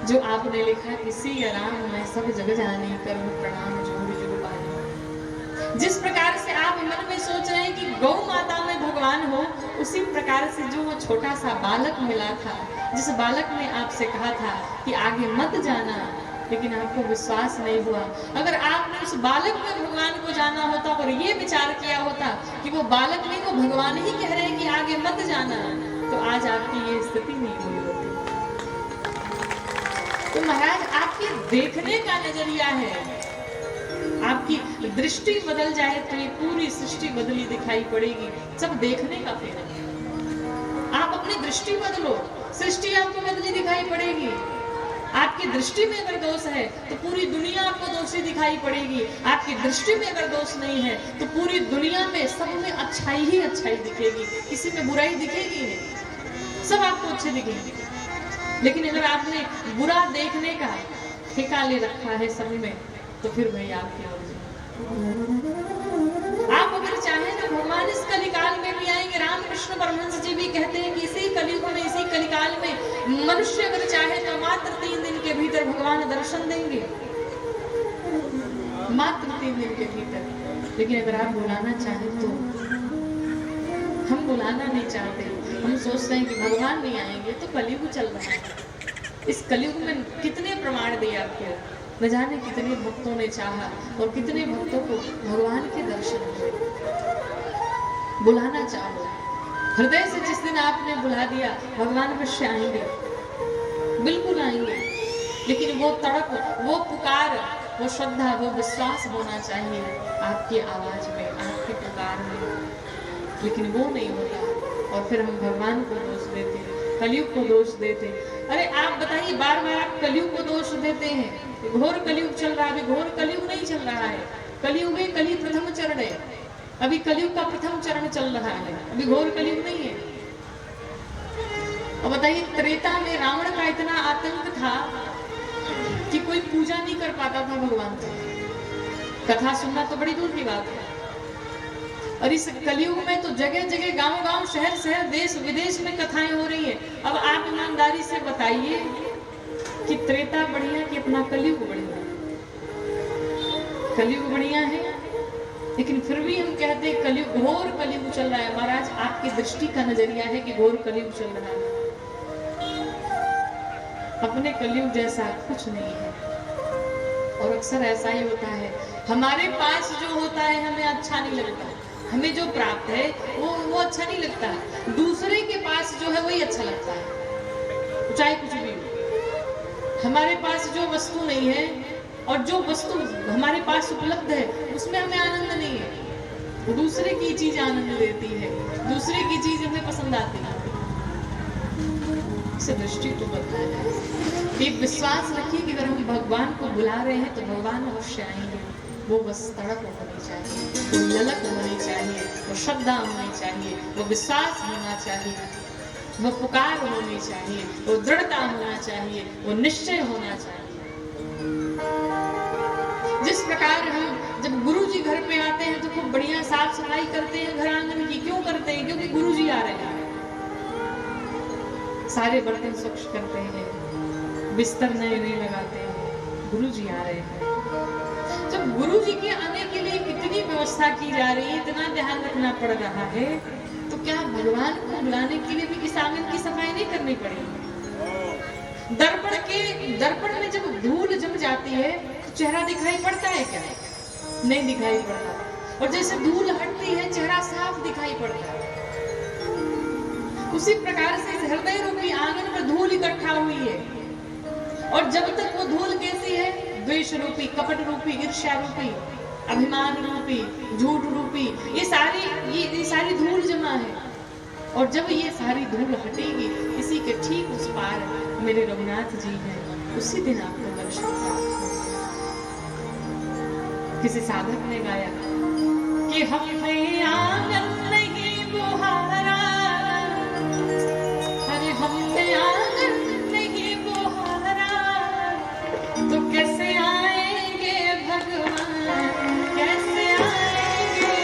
जो आपने लिखा किसी राम मैं सब जग जानी, करहूं प्रणाम जोड़ जुग पानी, जिस प्रकार से आप मन में सोच रहे हैं कि गौ माता में भगवान हो, उसी प्रकार से जो वो छोटा सा बालक मिला था, जिस बालक ने आपसे कहा था कि आगे मत जाना, लेकिन आपको विश्वास नहीं हुआ। अगर आपने उस बालक में भगवान को जाना होता और ये विचार किया होता कि वो बालक नहीं, वो भगवान ही कह रहे हैं कि आगे मत जाना, तो आज आपकी ये स्थिति नहीं हुई होती। तो महाराज, आपके देखने का नजरिया है, आपकी दृष्टि बदल जाए तो ये पूरी सृष्टि बदली दिखाई पड़ेगी। सब देखने का फेर है। आप अपनी दृष्टि बदलो, सृष्टि आपको बदली दिखाई पड़ेगी। आपकी दृष्टि में अगर दोष है तो पूरी दुनिया आपको दोषी दिखाई पड़ेगी। आपकी दृष्टि में अगर दोष नहीं है तो पूरी दुनिया में सब में अच्छाई ही अच्छाई दिखेगी, किसी में बुराई दिखेगी नहीं, सब आपको अच्छे दिखेंगे। लेकिन अगर आपने बुरा देखने का ठेका ले रखा है सब में, तो फिर भाई आप क्या हो जाए। आप अगर चाहें तो भगवान इस कलिकाल में भी आएंगे। रामकृष्ण परमहंस जी भी कहते हैं कि इसी कलयुग में, इसी कलिकाल में मनुष्य अगर चाहे तो मात्र 3 दिन के भीतर भगवान दर्शन देंगे, मात्र 3 दिन के भीतर। लेकिन अगर आप बुलाना चाहें तो हम बुलाना नहीं चाहते, हम सोचते हैं कि भगवान नहीं आएंगे। तो कलयुग चल रहा है, इस कलयुग में कितने प्रमाण दिए आपको, न जाने कितने भक्तों ने चाहा और कितने भक्तों को भगवान के दर्शन हुए। बुलाना चाहो, हृदय से जिस दिन आपने बुला दिया, भगवान अवश्य आएंगे, बिल्कुल आएंगे। लेकिन वो तड़प, वो पुकार, वो श्रद्धा, वो विश्वास होना चाहिए आपकी आवाज में, आपकी पुकार में। लेकिन वो नहीं होता और फिर हम भगवान को दोष देते, कलयुग को दोष देते। अरे आप बताइए, बार बार आप कलयुग को दोष देते हैं। घोर कलयुग चल रहा है, घोर कलयुग नहीं चल रहा है। कलयुग है, कली प्रथम चरण है, अभी कलयुग का प्रथम चरण चल रहा है, अभी घोर कलयुग नहीं है। और बताइए, त्रेता में रावण का इतना आतंक था कि कोई पूजा नहीं कर पाता था भगवान का। कथा सुनना तो बड़ी दूर की बात है। और इस कलयुग में तो जगह जगह, गांव गांव, शहर शहर, देश विदेश में कथाएं हो रही है। अब आप ईमानदारी से बताइए कि त्रेता बढ़िया कि अपना कलयुग बढ़िया? कलयुग बढ़िया है, लेकिन फिर भी हम कहते हैं कलयुग, घोर कलयुग चल रहा है। महाराज, आपकी दृष्टि का नजरिया है कि घोर कलयुग चल रहा है। अपने कलयुग जैसा कुछ नहीं है। और अक्सर ऐसा ही होता है, हमारे पास जो होता है हमें अच्छा नहीं लगता, हमें जो प्राप्त है वो अच्छा नहीं लगता। दूसरे के पास जो है वही अच्छा लगता है, चाहे कुछ भी हो। हमारे पास जो वस्तु नहीं है और जो वस्तु हमारे पास उपलब्ध है उसमें हमें आनंद नहीं है, दूसरे की चीज आनंद देती है, दूसरे की चीज हमें पसंद आती है। इसे दृष्टि तो बदला जाए। एक विश्वास रखिए कि अगर हम भगवान को बुला रहे हैं तो भगवान अवश्य आएंगे। वो बस तड़प होनी चाहिए, वो ललक होनी चाहिए, वो श्रद्धा होनी चाहिए, वो विश्वास होना चाहिए, वो पुकार होनी चाहिए, वो दृढ़ता होना चाहिए, वो निश्चय होना चाहिए। जिस प्रकार हम जब गुरु जी घर पे आते हैं तो खूब बढ़िया साफ सफाई करते हैं घर आंगन की। क्यों करते हैं? क्योंकि गुरु जी आ रहे हैं। सारे बर्तन स्वच्छ करते हैं, बिस्तर नए नए लगाते हैं, गुरु जी आ रहे हैं। जब गुरु जी के आने के लिए कितनी व्यवस्था की जा रही है, इतना ध्यान रखना पड़ रहा है, तो क्या भगवान को बुलाने के लिए भी इस आंगन की सफाई नहीं करनी पड़ेगी? दर्पण में जब धूल जम जाती है तो चेहरा दिखाई पड़ता है क्या? नहीं दिखाई पड़ता। और जैसे धूल हटती है चेहरा साफ दिखाई पड़ता है। उसी प्रकार से इस हृदय रूपी आंगन में धूल इकट्ठा हुई है। और जब तक वो धूल कैसी है, द्वेष रूपी, कपट रूपी, ईर्ष्या रूपी, अभिमान रूपी, झूठ रूपी, ये सारी धूल जमा है। और जब ये सारी धूल हटेगी, इसी के ठीक उस पार मेरे रघुनाथ जी हैं, उसी दिन आपको दर्शन प्राप्त होगा। किसी साधक ने गाया कि हमने आंगन नहीं बुहारा, अरे हमने आंगन नहीं बुहारा, तो कैसे आएंगे भगवान, कैसे आएंगे।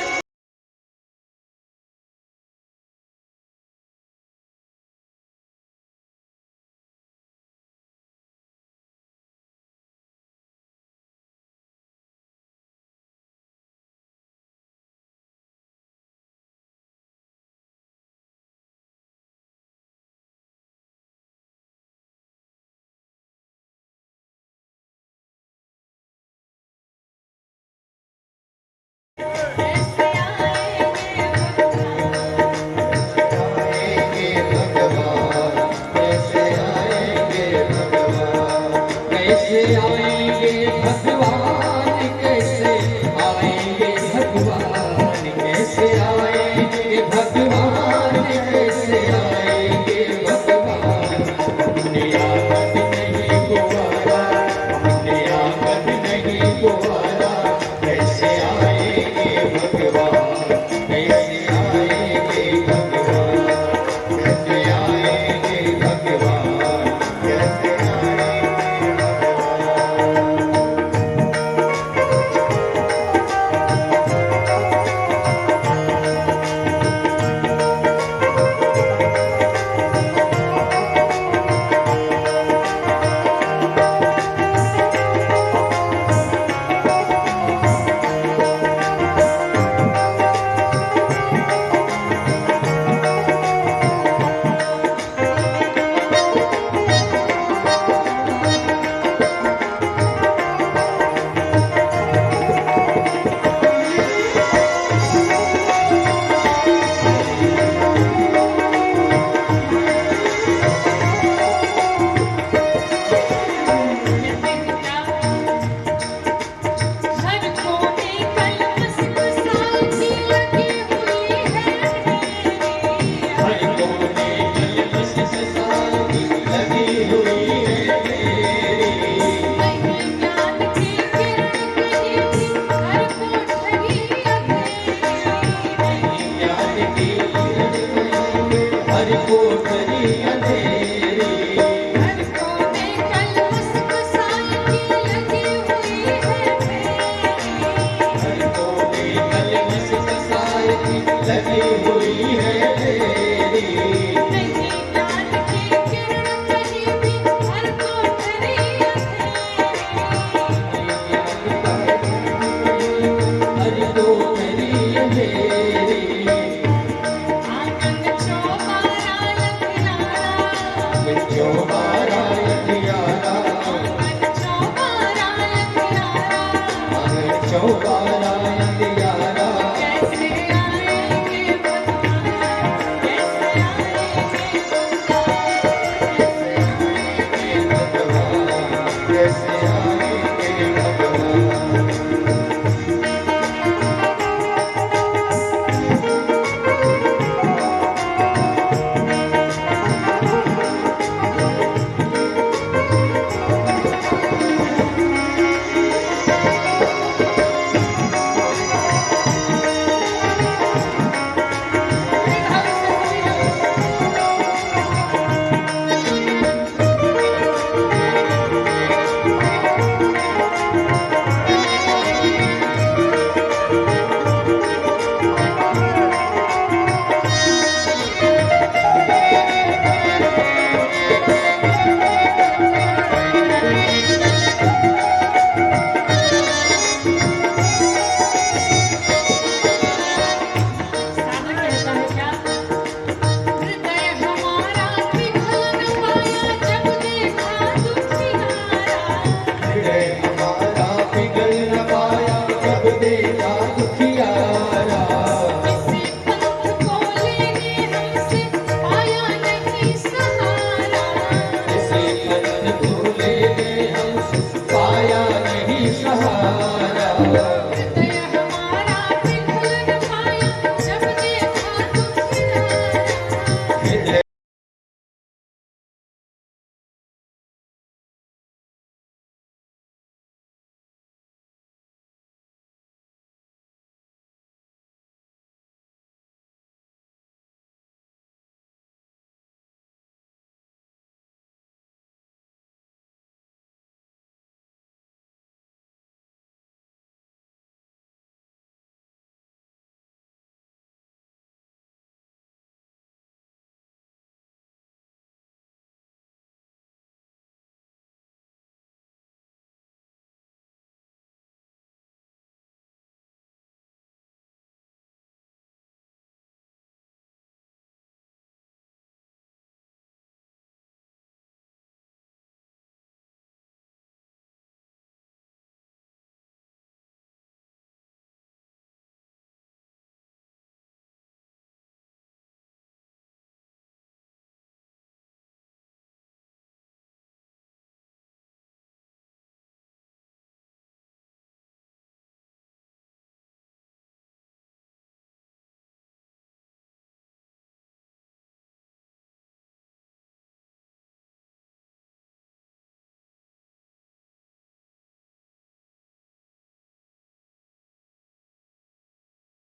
भूले गए हम पाया नहीं सहारा हृदय हमारा पिघल न पाया जब देखा तुम किनारा। हृदय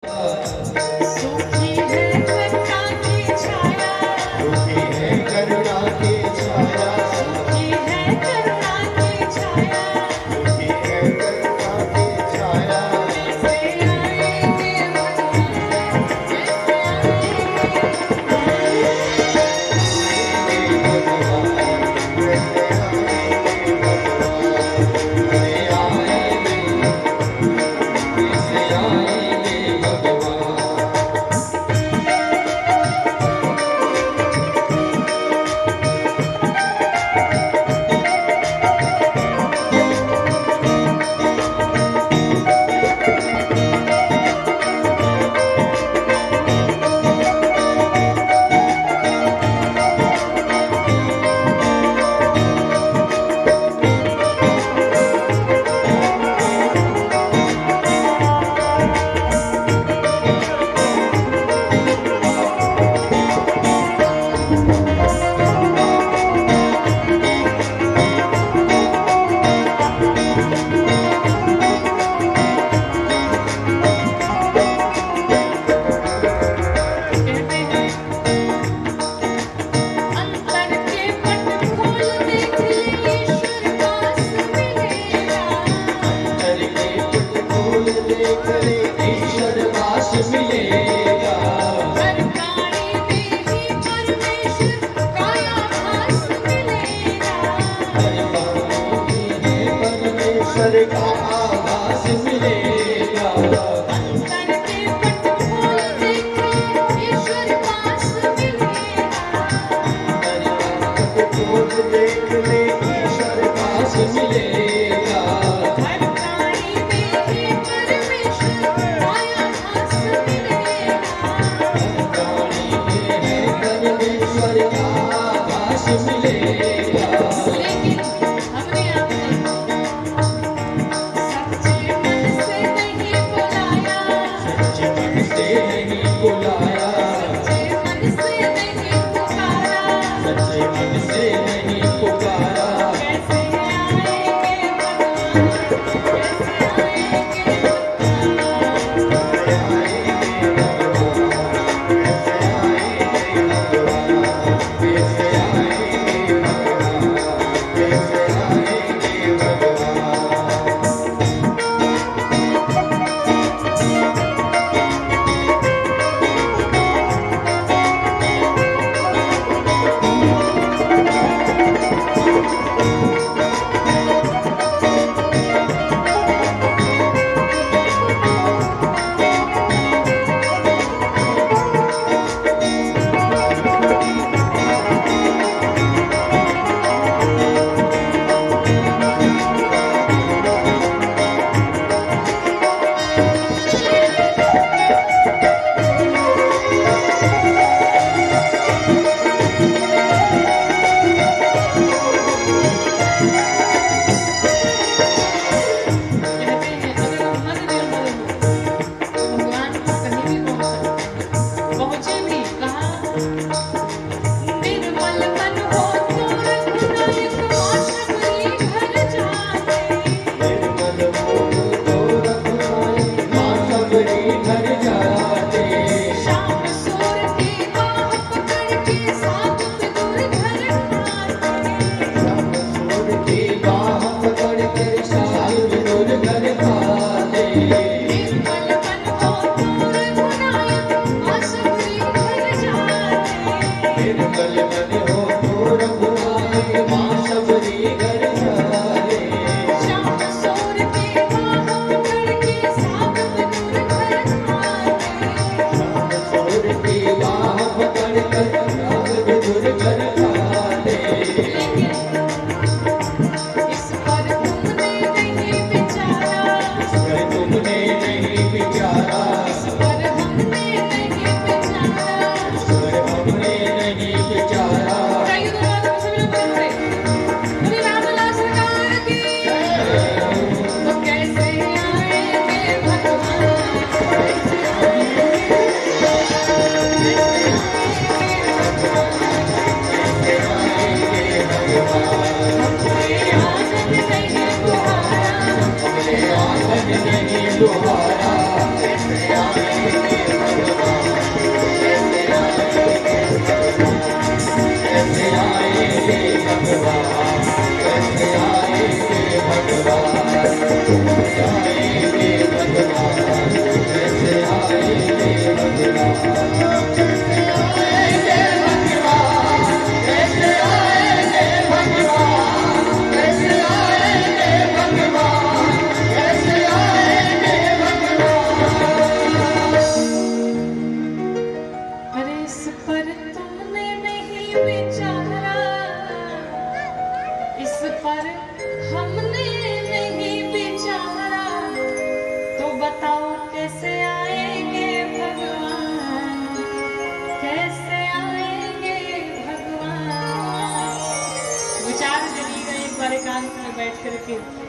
सूखी है करुणा की छाया, रुकी है करुणा की छाया सूखी है करुणा की छाया। रुकी है करुणा की छाया कैसे आएंगे भगवान, कैसे अंतर के पट खोल देख ले, ईश्वर पास मिलेगा। अंतर के पट खोल देख ले ईश्वर पास मिलेगा हर प्राणी में ही परमेश्वर का आभास मिलेगा। हर प्राणी में परमेश्वर का आभास मिलेगा अंतर के पट खोल देख ले, ईश्वर पास मिलेगा। खोज देख ले ईश्वर पास मिलेगा हर प्राणी में ही परमेश्वर का आभास मिलेगा। प्राणी में है परमेश्वर का आभास मिलेगा लेकिन हमने आपको सच्चे मन से नहीं बुलाया, सच्चे मन से नहीं बुलाया सच्चे मन से नहीं पुकारा। सच्चे मन से नहीं पुकारा कैसे आएंगे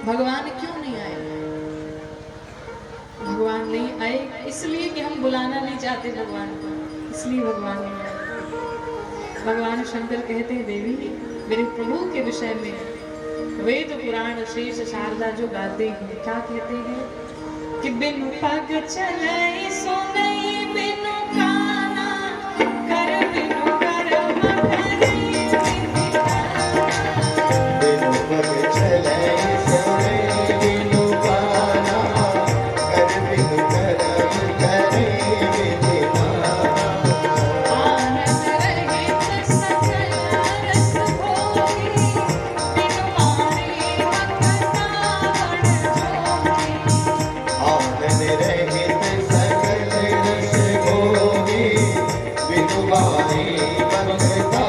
भगवान क्यों नहीं आए? भगवान नहीं आए इसलिए कि हम बुलाना नहीं चाहते भगवान को, इसलिए भगवान नहीं आए। भगवान शंकर कहते हैं देवी मेरे प्रभु के विषय में वेद पुराण शेष शारदा जो गाते हैं, क्या कहते हैं कि बिनु पग चले सो नहीं बिनु काना कर बिनु कर्म करे बिनु पग चले सो नहीं बिनु काना कर बिनु कर्म करे विधिमाना। आनंद रहित सकल रस भोगी बिनु मारे भक्ता बड़ जोगी। आनंद रहित सकल रस भोगी बिनु मारे भक्ता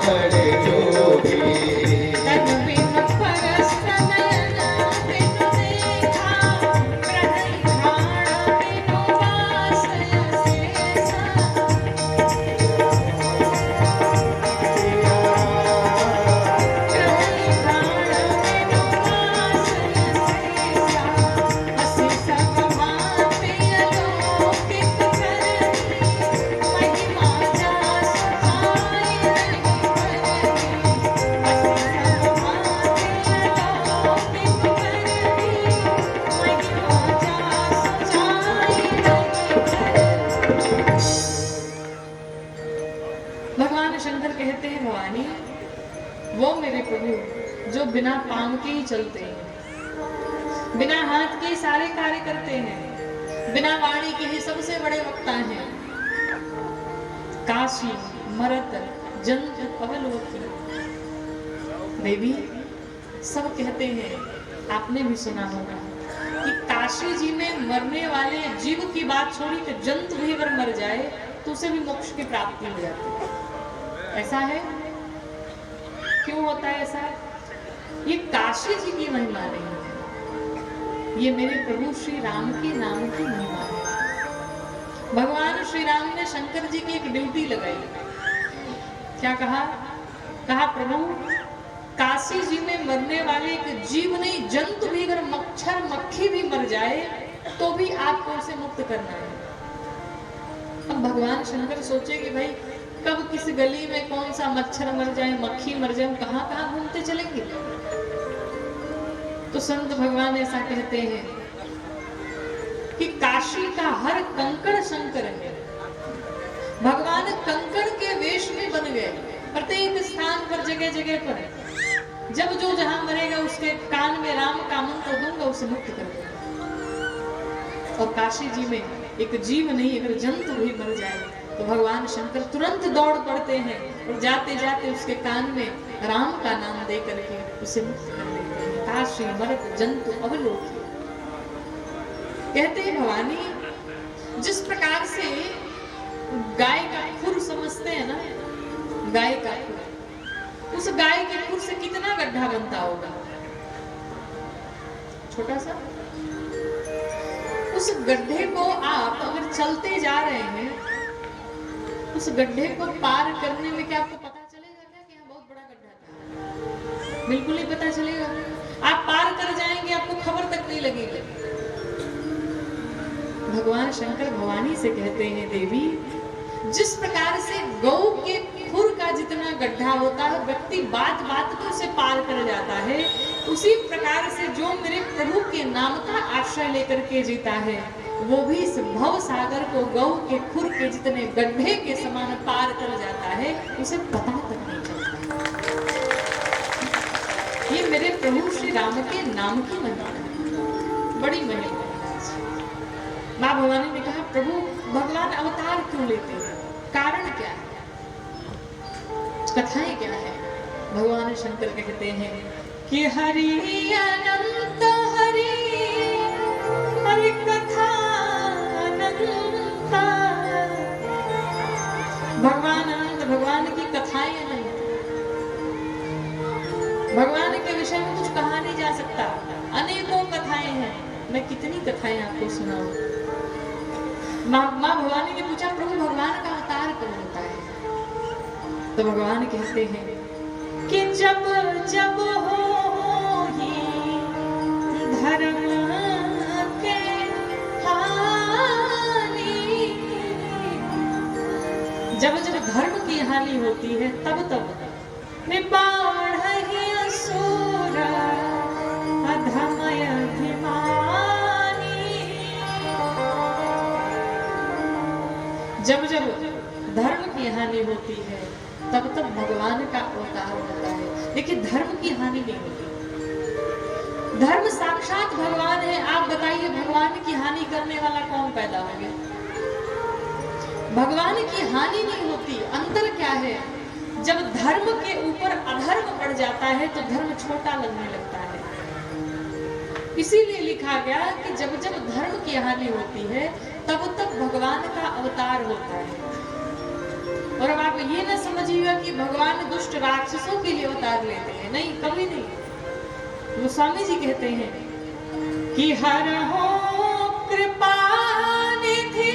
बड़ जोगी। तन बिनु परस नयन बिनु देखा ग्रहण घाण बिनु वासय शेषा। भगवान शंकर कहते हैं भवानी वो मेरे प्रभु जो बिना पांव के ही चलते हैं, बिना हाथ के ही सारे कार्य करते हैं, बिना वाणी के ही सबसे बड़े वक्ता हैं। काशी मरत जंत अवलोकी। देवी सब कहते हैं, आपने भी सुना होगा कि काशी जी में मरने वाले जीव की बात छोड़ी कि जंतु भी अगर मर जाए तो उसे भी मोक्ष की प्राप्ति हो जाती है। ऐसा है? क्यों होता है ऐसा? ये काशी जी की महिमा नहीं है, ये मेरे प्रभु श्री राम के नाम की महिमा है। भगवान श्री राम ने शंकर जी की एक ड्यूटी लगाई। क्या कहा? कहा प्रभु काशी जी में मरने वाले एक जीव नहीं, जंतु भी, अगर मच्छर मक्खी भी मर जाए तो भी आपको उसे मुक्त करना है। अब भगवान शंकर सोचे कि भाई कब किस गली में कौन सा मच्छर मर जाए, मक्खी मर जाए, कहां कहां घूमते चलेंगे। तो संत भगवान ऐसा कहते हैं कि काशी का हर कंकड़ शंकर है। भगवान कंकड़ के वेश में बन गए, प्रत्येक स्थान पर, जगह जगह पर, जब जो जहां मरेगा उसके कान में राम का मंत्र दूंगा, उसे मुक्त कर दूंगा। और काशी जी में एक जीव नहीं, अगर जंतु भी मर जाए तो भगवान शंकर तुरंत दौड़ पड़ते हैं और जाते जाते उसके कान में राम का नाम दे करके उसे मुक्त कर देते हैं। काशी मर्त जंतु अवलोकी। कहते हैं भवानी, जिस प्रकार से गाय का खुर समझते हैं ना, गाय का खुर, उस गाय के खुर से कितना गड्ढा बनता होगा, छोटा सा। उस गड्ढे को आप अगर चलते जा रहे हैं, उस गड्ढे को पार करने में क्या आपको पता चलेगा क्या कि यहाँ बहुत बड़ा गड्ढा था? बिल्कुल नहीं पता चलेगा। आप पार कर जाएंगे, आपको खबर तक नहीं लगेगी। भगवान शंकर भवानी से कहते हैं, देवी, जिस प्रकार से गौ के खुर का जितना गड्ढा होता है, व्यक्ति बात बात पर उसे पार कर जाता है, उसी प्रकार से जो मेरे प्रभु के नाम का आश्रय लेकर के जीता है, वो भी इस भव सागर को गौ के खुर के जितने गड्ढे के समान पार कर जाता है, उसे पता तक नहीं चलता। ये मेरे प्रभु श्री राम के नाम की महिमा है, बड़ी महिमा। माँ भवानी ने कहा, प्रभु भगवान अवतार क्यों लेते हैं, कारण क्या है, कथाएं क्या है? भगवान शंकर कहते हैं कि हरि अनंत हरि, हरि कथा अनंत। भगवान अनंत, भगवान की कथाएं अनंत, भगवान के विषय में कुछ कहा नहीं जा सकता। अनेकों कथाएं हैं, मैं कितनी कथाएं आपको सुनाऊं। माँ भवानी ने पूछा, प्रभु भगवान का अवतार कब होता है? तो भगवान कहते हैं कि जब जब हो ही धर्म के हानि, जब जब धर्म की हानि होती है, तब तब निबाढ़ ही असुर अधमय जब जब धर्म की हानि होती है, तब तब भगवान का अवतार होता है। लेकिन धर्म की हानि नहीं होती। धर्म साक्षात भगवान है। आप बताइए, भगवान की हानि करने वाला कौन पैदा हो गया? भगवान की हानि नहीं होती। अंतर क्या है? जब धर्म के ऊपर अधर्म बढ़ जाता है तो धर्म छोटा लगने लगता है। इसीलिए लिखा गया कि जब जब धर्म की हानि होती है, तब तक भगवान का अवतार होता है। और अब आप ये ना समझिएगा कि भगवान दुष्ट राक्षसों के लिए अवतार लेते हैं, नहीं, कभी नहीं। वो स्वामी जी कहते हैं कि हर हो कृपा निधि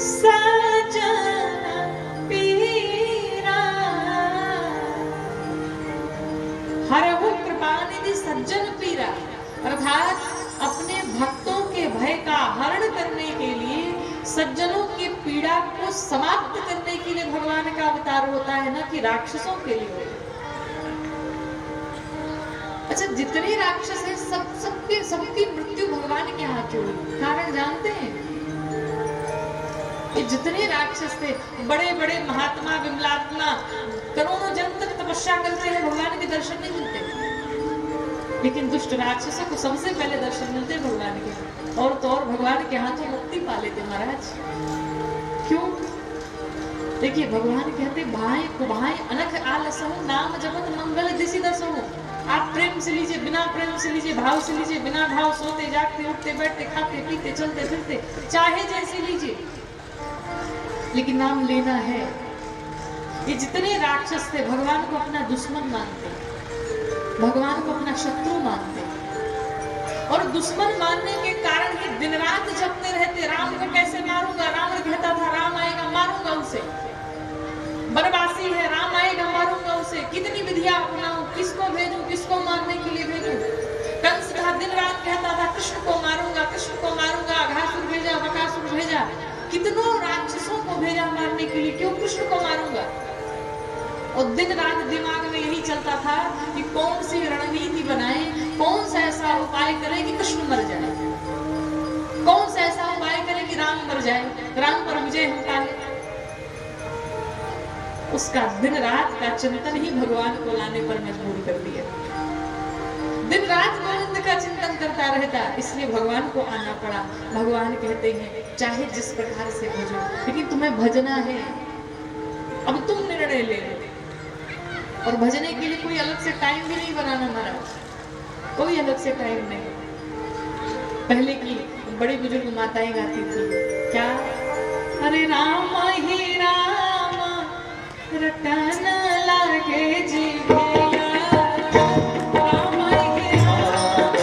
सजन पीरा, हर हो कृपा निधि सज्जन पीरा, अर्थात अपने भक्तों के भय का हरण करने के लिए, सज्जनों की पीड़ा को समाप्त करने के लिए भगवान का अवतार होता है, ना कि राक्षसों के लिए। अच्छा, जितने राक्षस हैं सबकी मृत्यु भगवान के हाथ हुई। कारण जानते हैं? कि जितने राक्षस थे, बड़े बड़े महात्मा विमलात्मा करोड़ों जन्म तक तपस्या करते हैं, भगवान के दर्शन नहीं मिलते। लेकिन दुष्ट राक्षसों को सबसे पहले दर्शन मिलते भगवान के, और तो और भगवान के हाथों मुक्ति पा लेते महाराज। क्यों? देखिए, भगवान कहते भाई कुभाई अनख आलसहु नाम जपत मंगल दिशि दसहु। आप प्रेम से लीजिए, बिना प्रेम से लीजिए, भाव से लीजिए, बिना भाव, सोते जागते उठते बैठते खाते पीते चलते फिरते, चाहे जैसे लीजिए, लेकिन नाम लेना है। ये जितने राक्षस थे भगवान को अपना दुश्मन मानते, भगवान को अपना शत्रु मानते, और दुश्मन मानने के कारण ही दिन रात जपते रहते, राम को कैसे मारूंगा। रावण कहता था राम आएगा मारूंगा उसे, बनवासी है, राम आएगा मारूंगा उसे। से, कितनी विधियां अपनाऊं, किसको भेजूं, किसको मारने के लिए भेजूं। कंस था दिन रात कहता था कृष्ण को मारूंगा, कृष्ण को मारूंगा, घासुर भेजा, बकासुर भेजा, कितनों राक्षसों को भेजा मारने के लिए, क्यों कृष्ण को मारूंगा। और दिन रात दिमाग में यही चलता था कि कौन सी रणनीति बनाए, कौन सा ऐसा उपाय करे कि कृष्ण मर जाए, कौन सा ऐसा उपाय करे कि राम मर जाए, राम पर विजय हो पाए। उसका दिन रात का चिंतन ही भगवान को लाने पर मजबूर कर दिया। दिन रात गोविंद का चिंतन करता रहता, इसलिए भगवान को आना पड़ा। भगवान कहते हैं चाहे जिस प्रकार से भजो, लेकिन तुम्हें भजना है, अब तुम निर्णय ले लो। और भजने के लिए कोई अलग से टाइम भी नहीं बनाना महाराज, कोई अलग से टाइम नहीं। पहले की बड़ी बुजुर्ग माताएं गाती थी क्या, अरे राम ही राम रटन लागे जी भैया, राम ही राम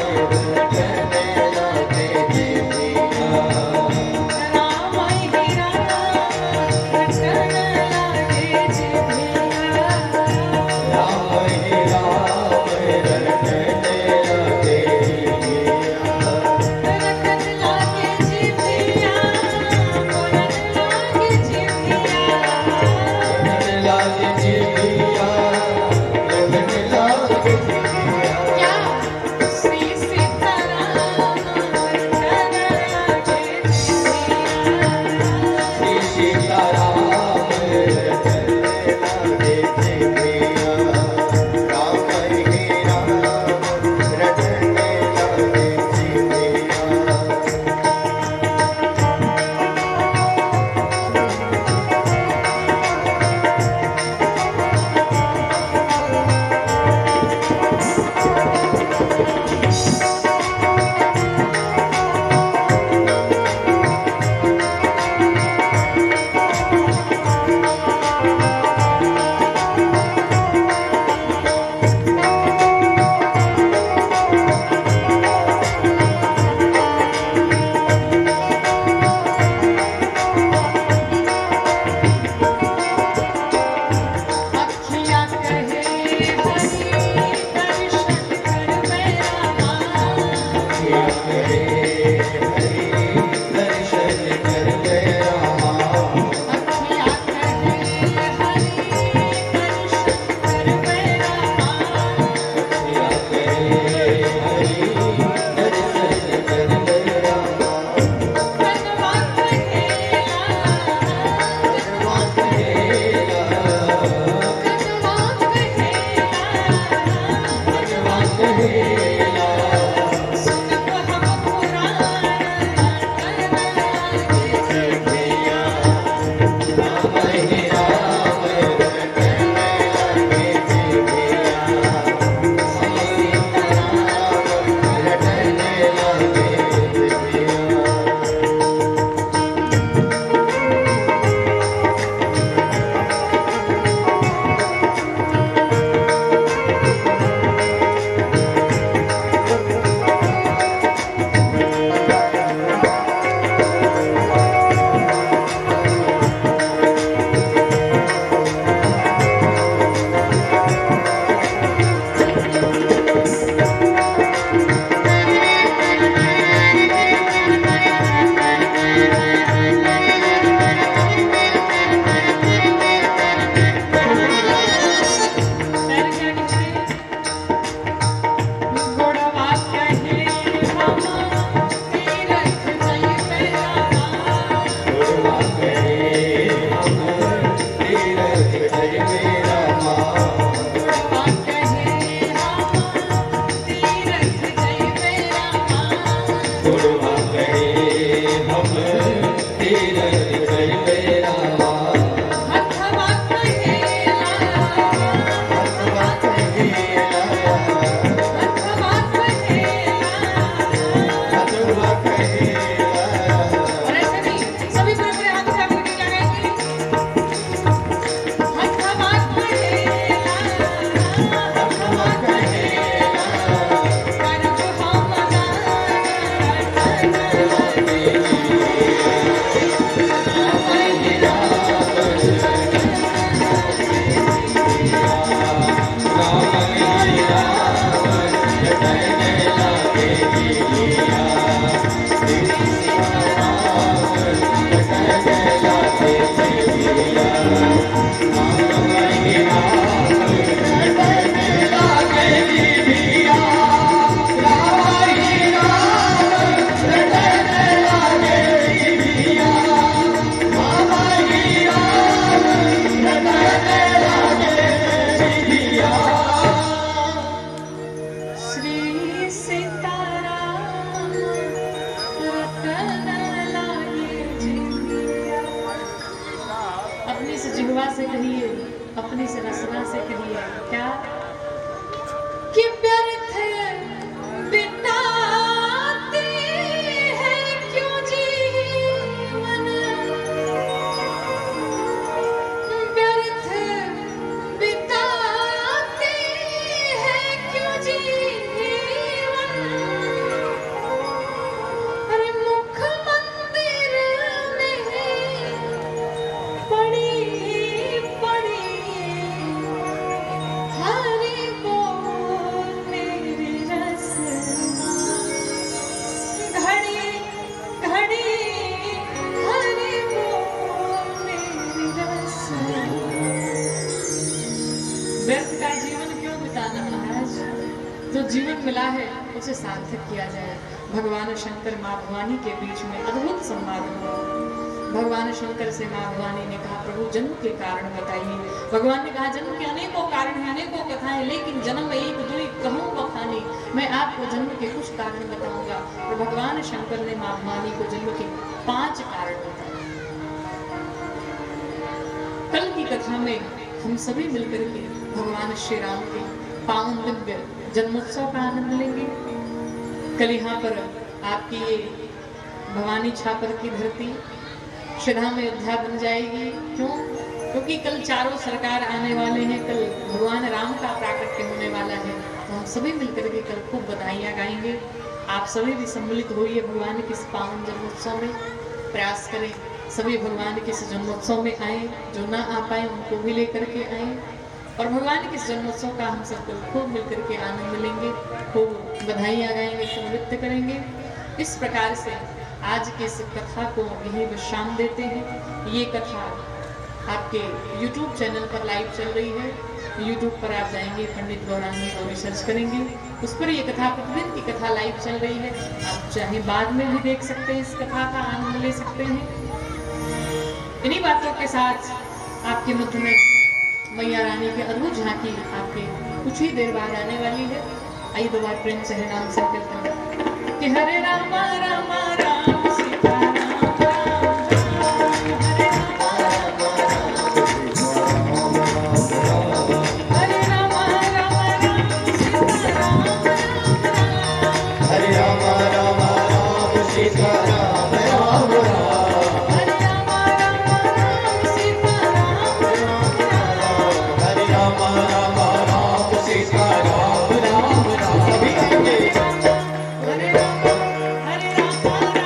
रटन लागे जी भैया, राम ही राम रटन लागे जी भैया, राम ही राम रटन लागे जिया, रटन लागे जी भैया, रटन लागे जी भैया, रटन लागे जिया, रटन जो जीवन मिला है उसे सार्थक किया जाए। भगवान शंकर माँ भवानी के बीच में अद्भुत संवाद हुआ। भगवान शंकर से माँ भवानी ने कहा, प्रभु जन्म के कारण बताइए। भगवान ने कहा, जन्म के अनेकों कारण हैं, अनेकों कथाएं, लेकिन जन्म एक दुई कहूँ बखानी, मैं आपको जन्म के कुछ कारण बताऊंगा। और भगवान शंकर ने माँ भवानी को जन्म के 5 कारण बताए। कल की कथा में हम सभी मिलकर के भगवान श्री राम के पावन दिव्य जन्मोत्सव का आनंद लेंगे। कल यहाँ पर आपकी ये भवानी छापर की धरती श्रद्धा में अयोध्या बन जाएगी। क्यों? क्योंकि कल चारों सरकार आने वाले हैं, कल भगवान राम का प्राकट्य होने वाला है। तो हम सभी मिलकर के कल खूब बधाइयाँ गाएंगे। आप सभी भी सम्मिलित होइए भगवान के इस पावन जन्मोत्सव में। प्रयास करें सभी भगवान के इस जन्मोत्सव में आए, जो ना आ पाए उनको भी लेकर के आए, और भगवान के इस जन्मोत्सव का हम सब खूब मिलकर के आनंद लेंगे, खूब बधाइयाँ गाएंगे, खूब नृत्य करेंगे। इस प्रकार से आज की इस कथा को यहीं विश्राम देते हैं। ये कथा आपके YouTube चैनल पर लाइव चल रही है। YouTube पर आप जाएंगे, पंडित गौरांगी को रिसर्च करेंगे, उस पर ये कथा प्रतिदिन की कथा लाइव चल रही है। आप चाहे बाद में भी देख सकते हैं, इस कथा का आनंद ले सकते हैं। इन्हीं बातों के साथ आपके मध्य में मैया रानी की अद्भुत झांकी आपके कुछ ही देर बाद आने वाली है। आइए दो बार प्रेम से हरे नाम संकीर्तन कि हरे राम राम राम सीता राम राम हरे राम राम सीता राम हरे राम राम राम सीता राम राम राम हरे राम राम सीता राम हरे राम राम राम सीता राम राम राम सभी कहेंगे हरे राम सीता राम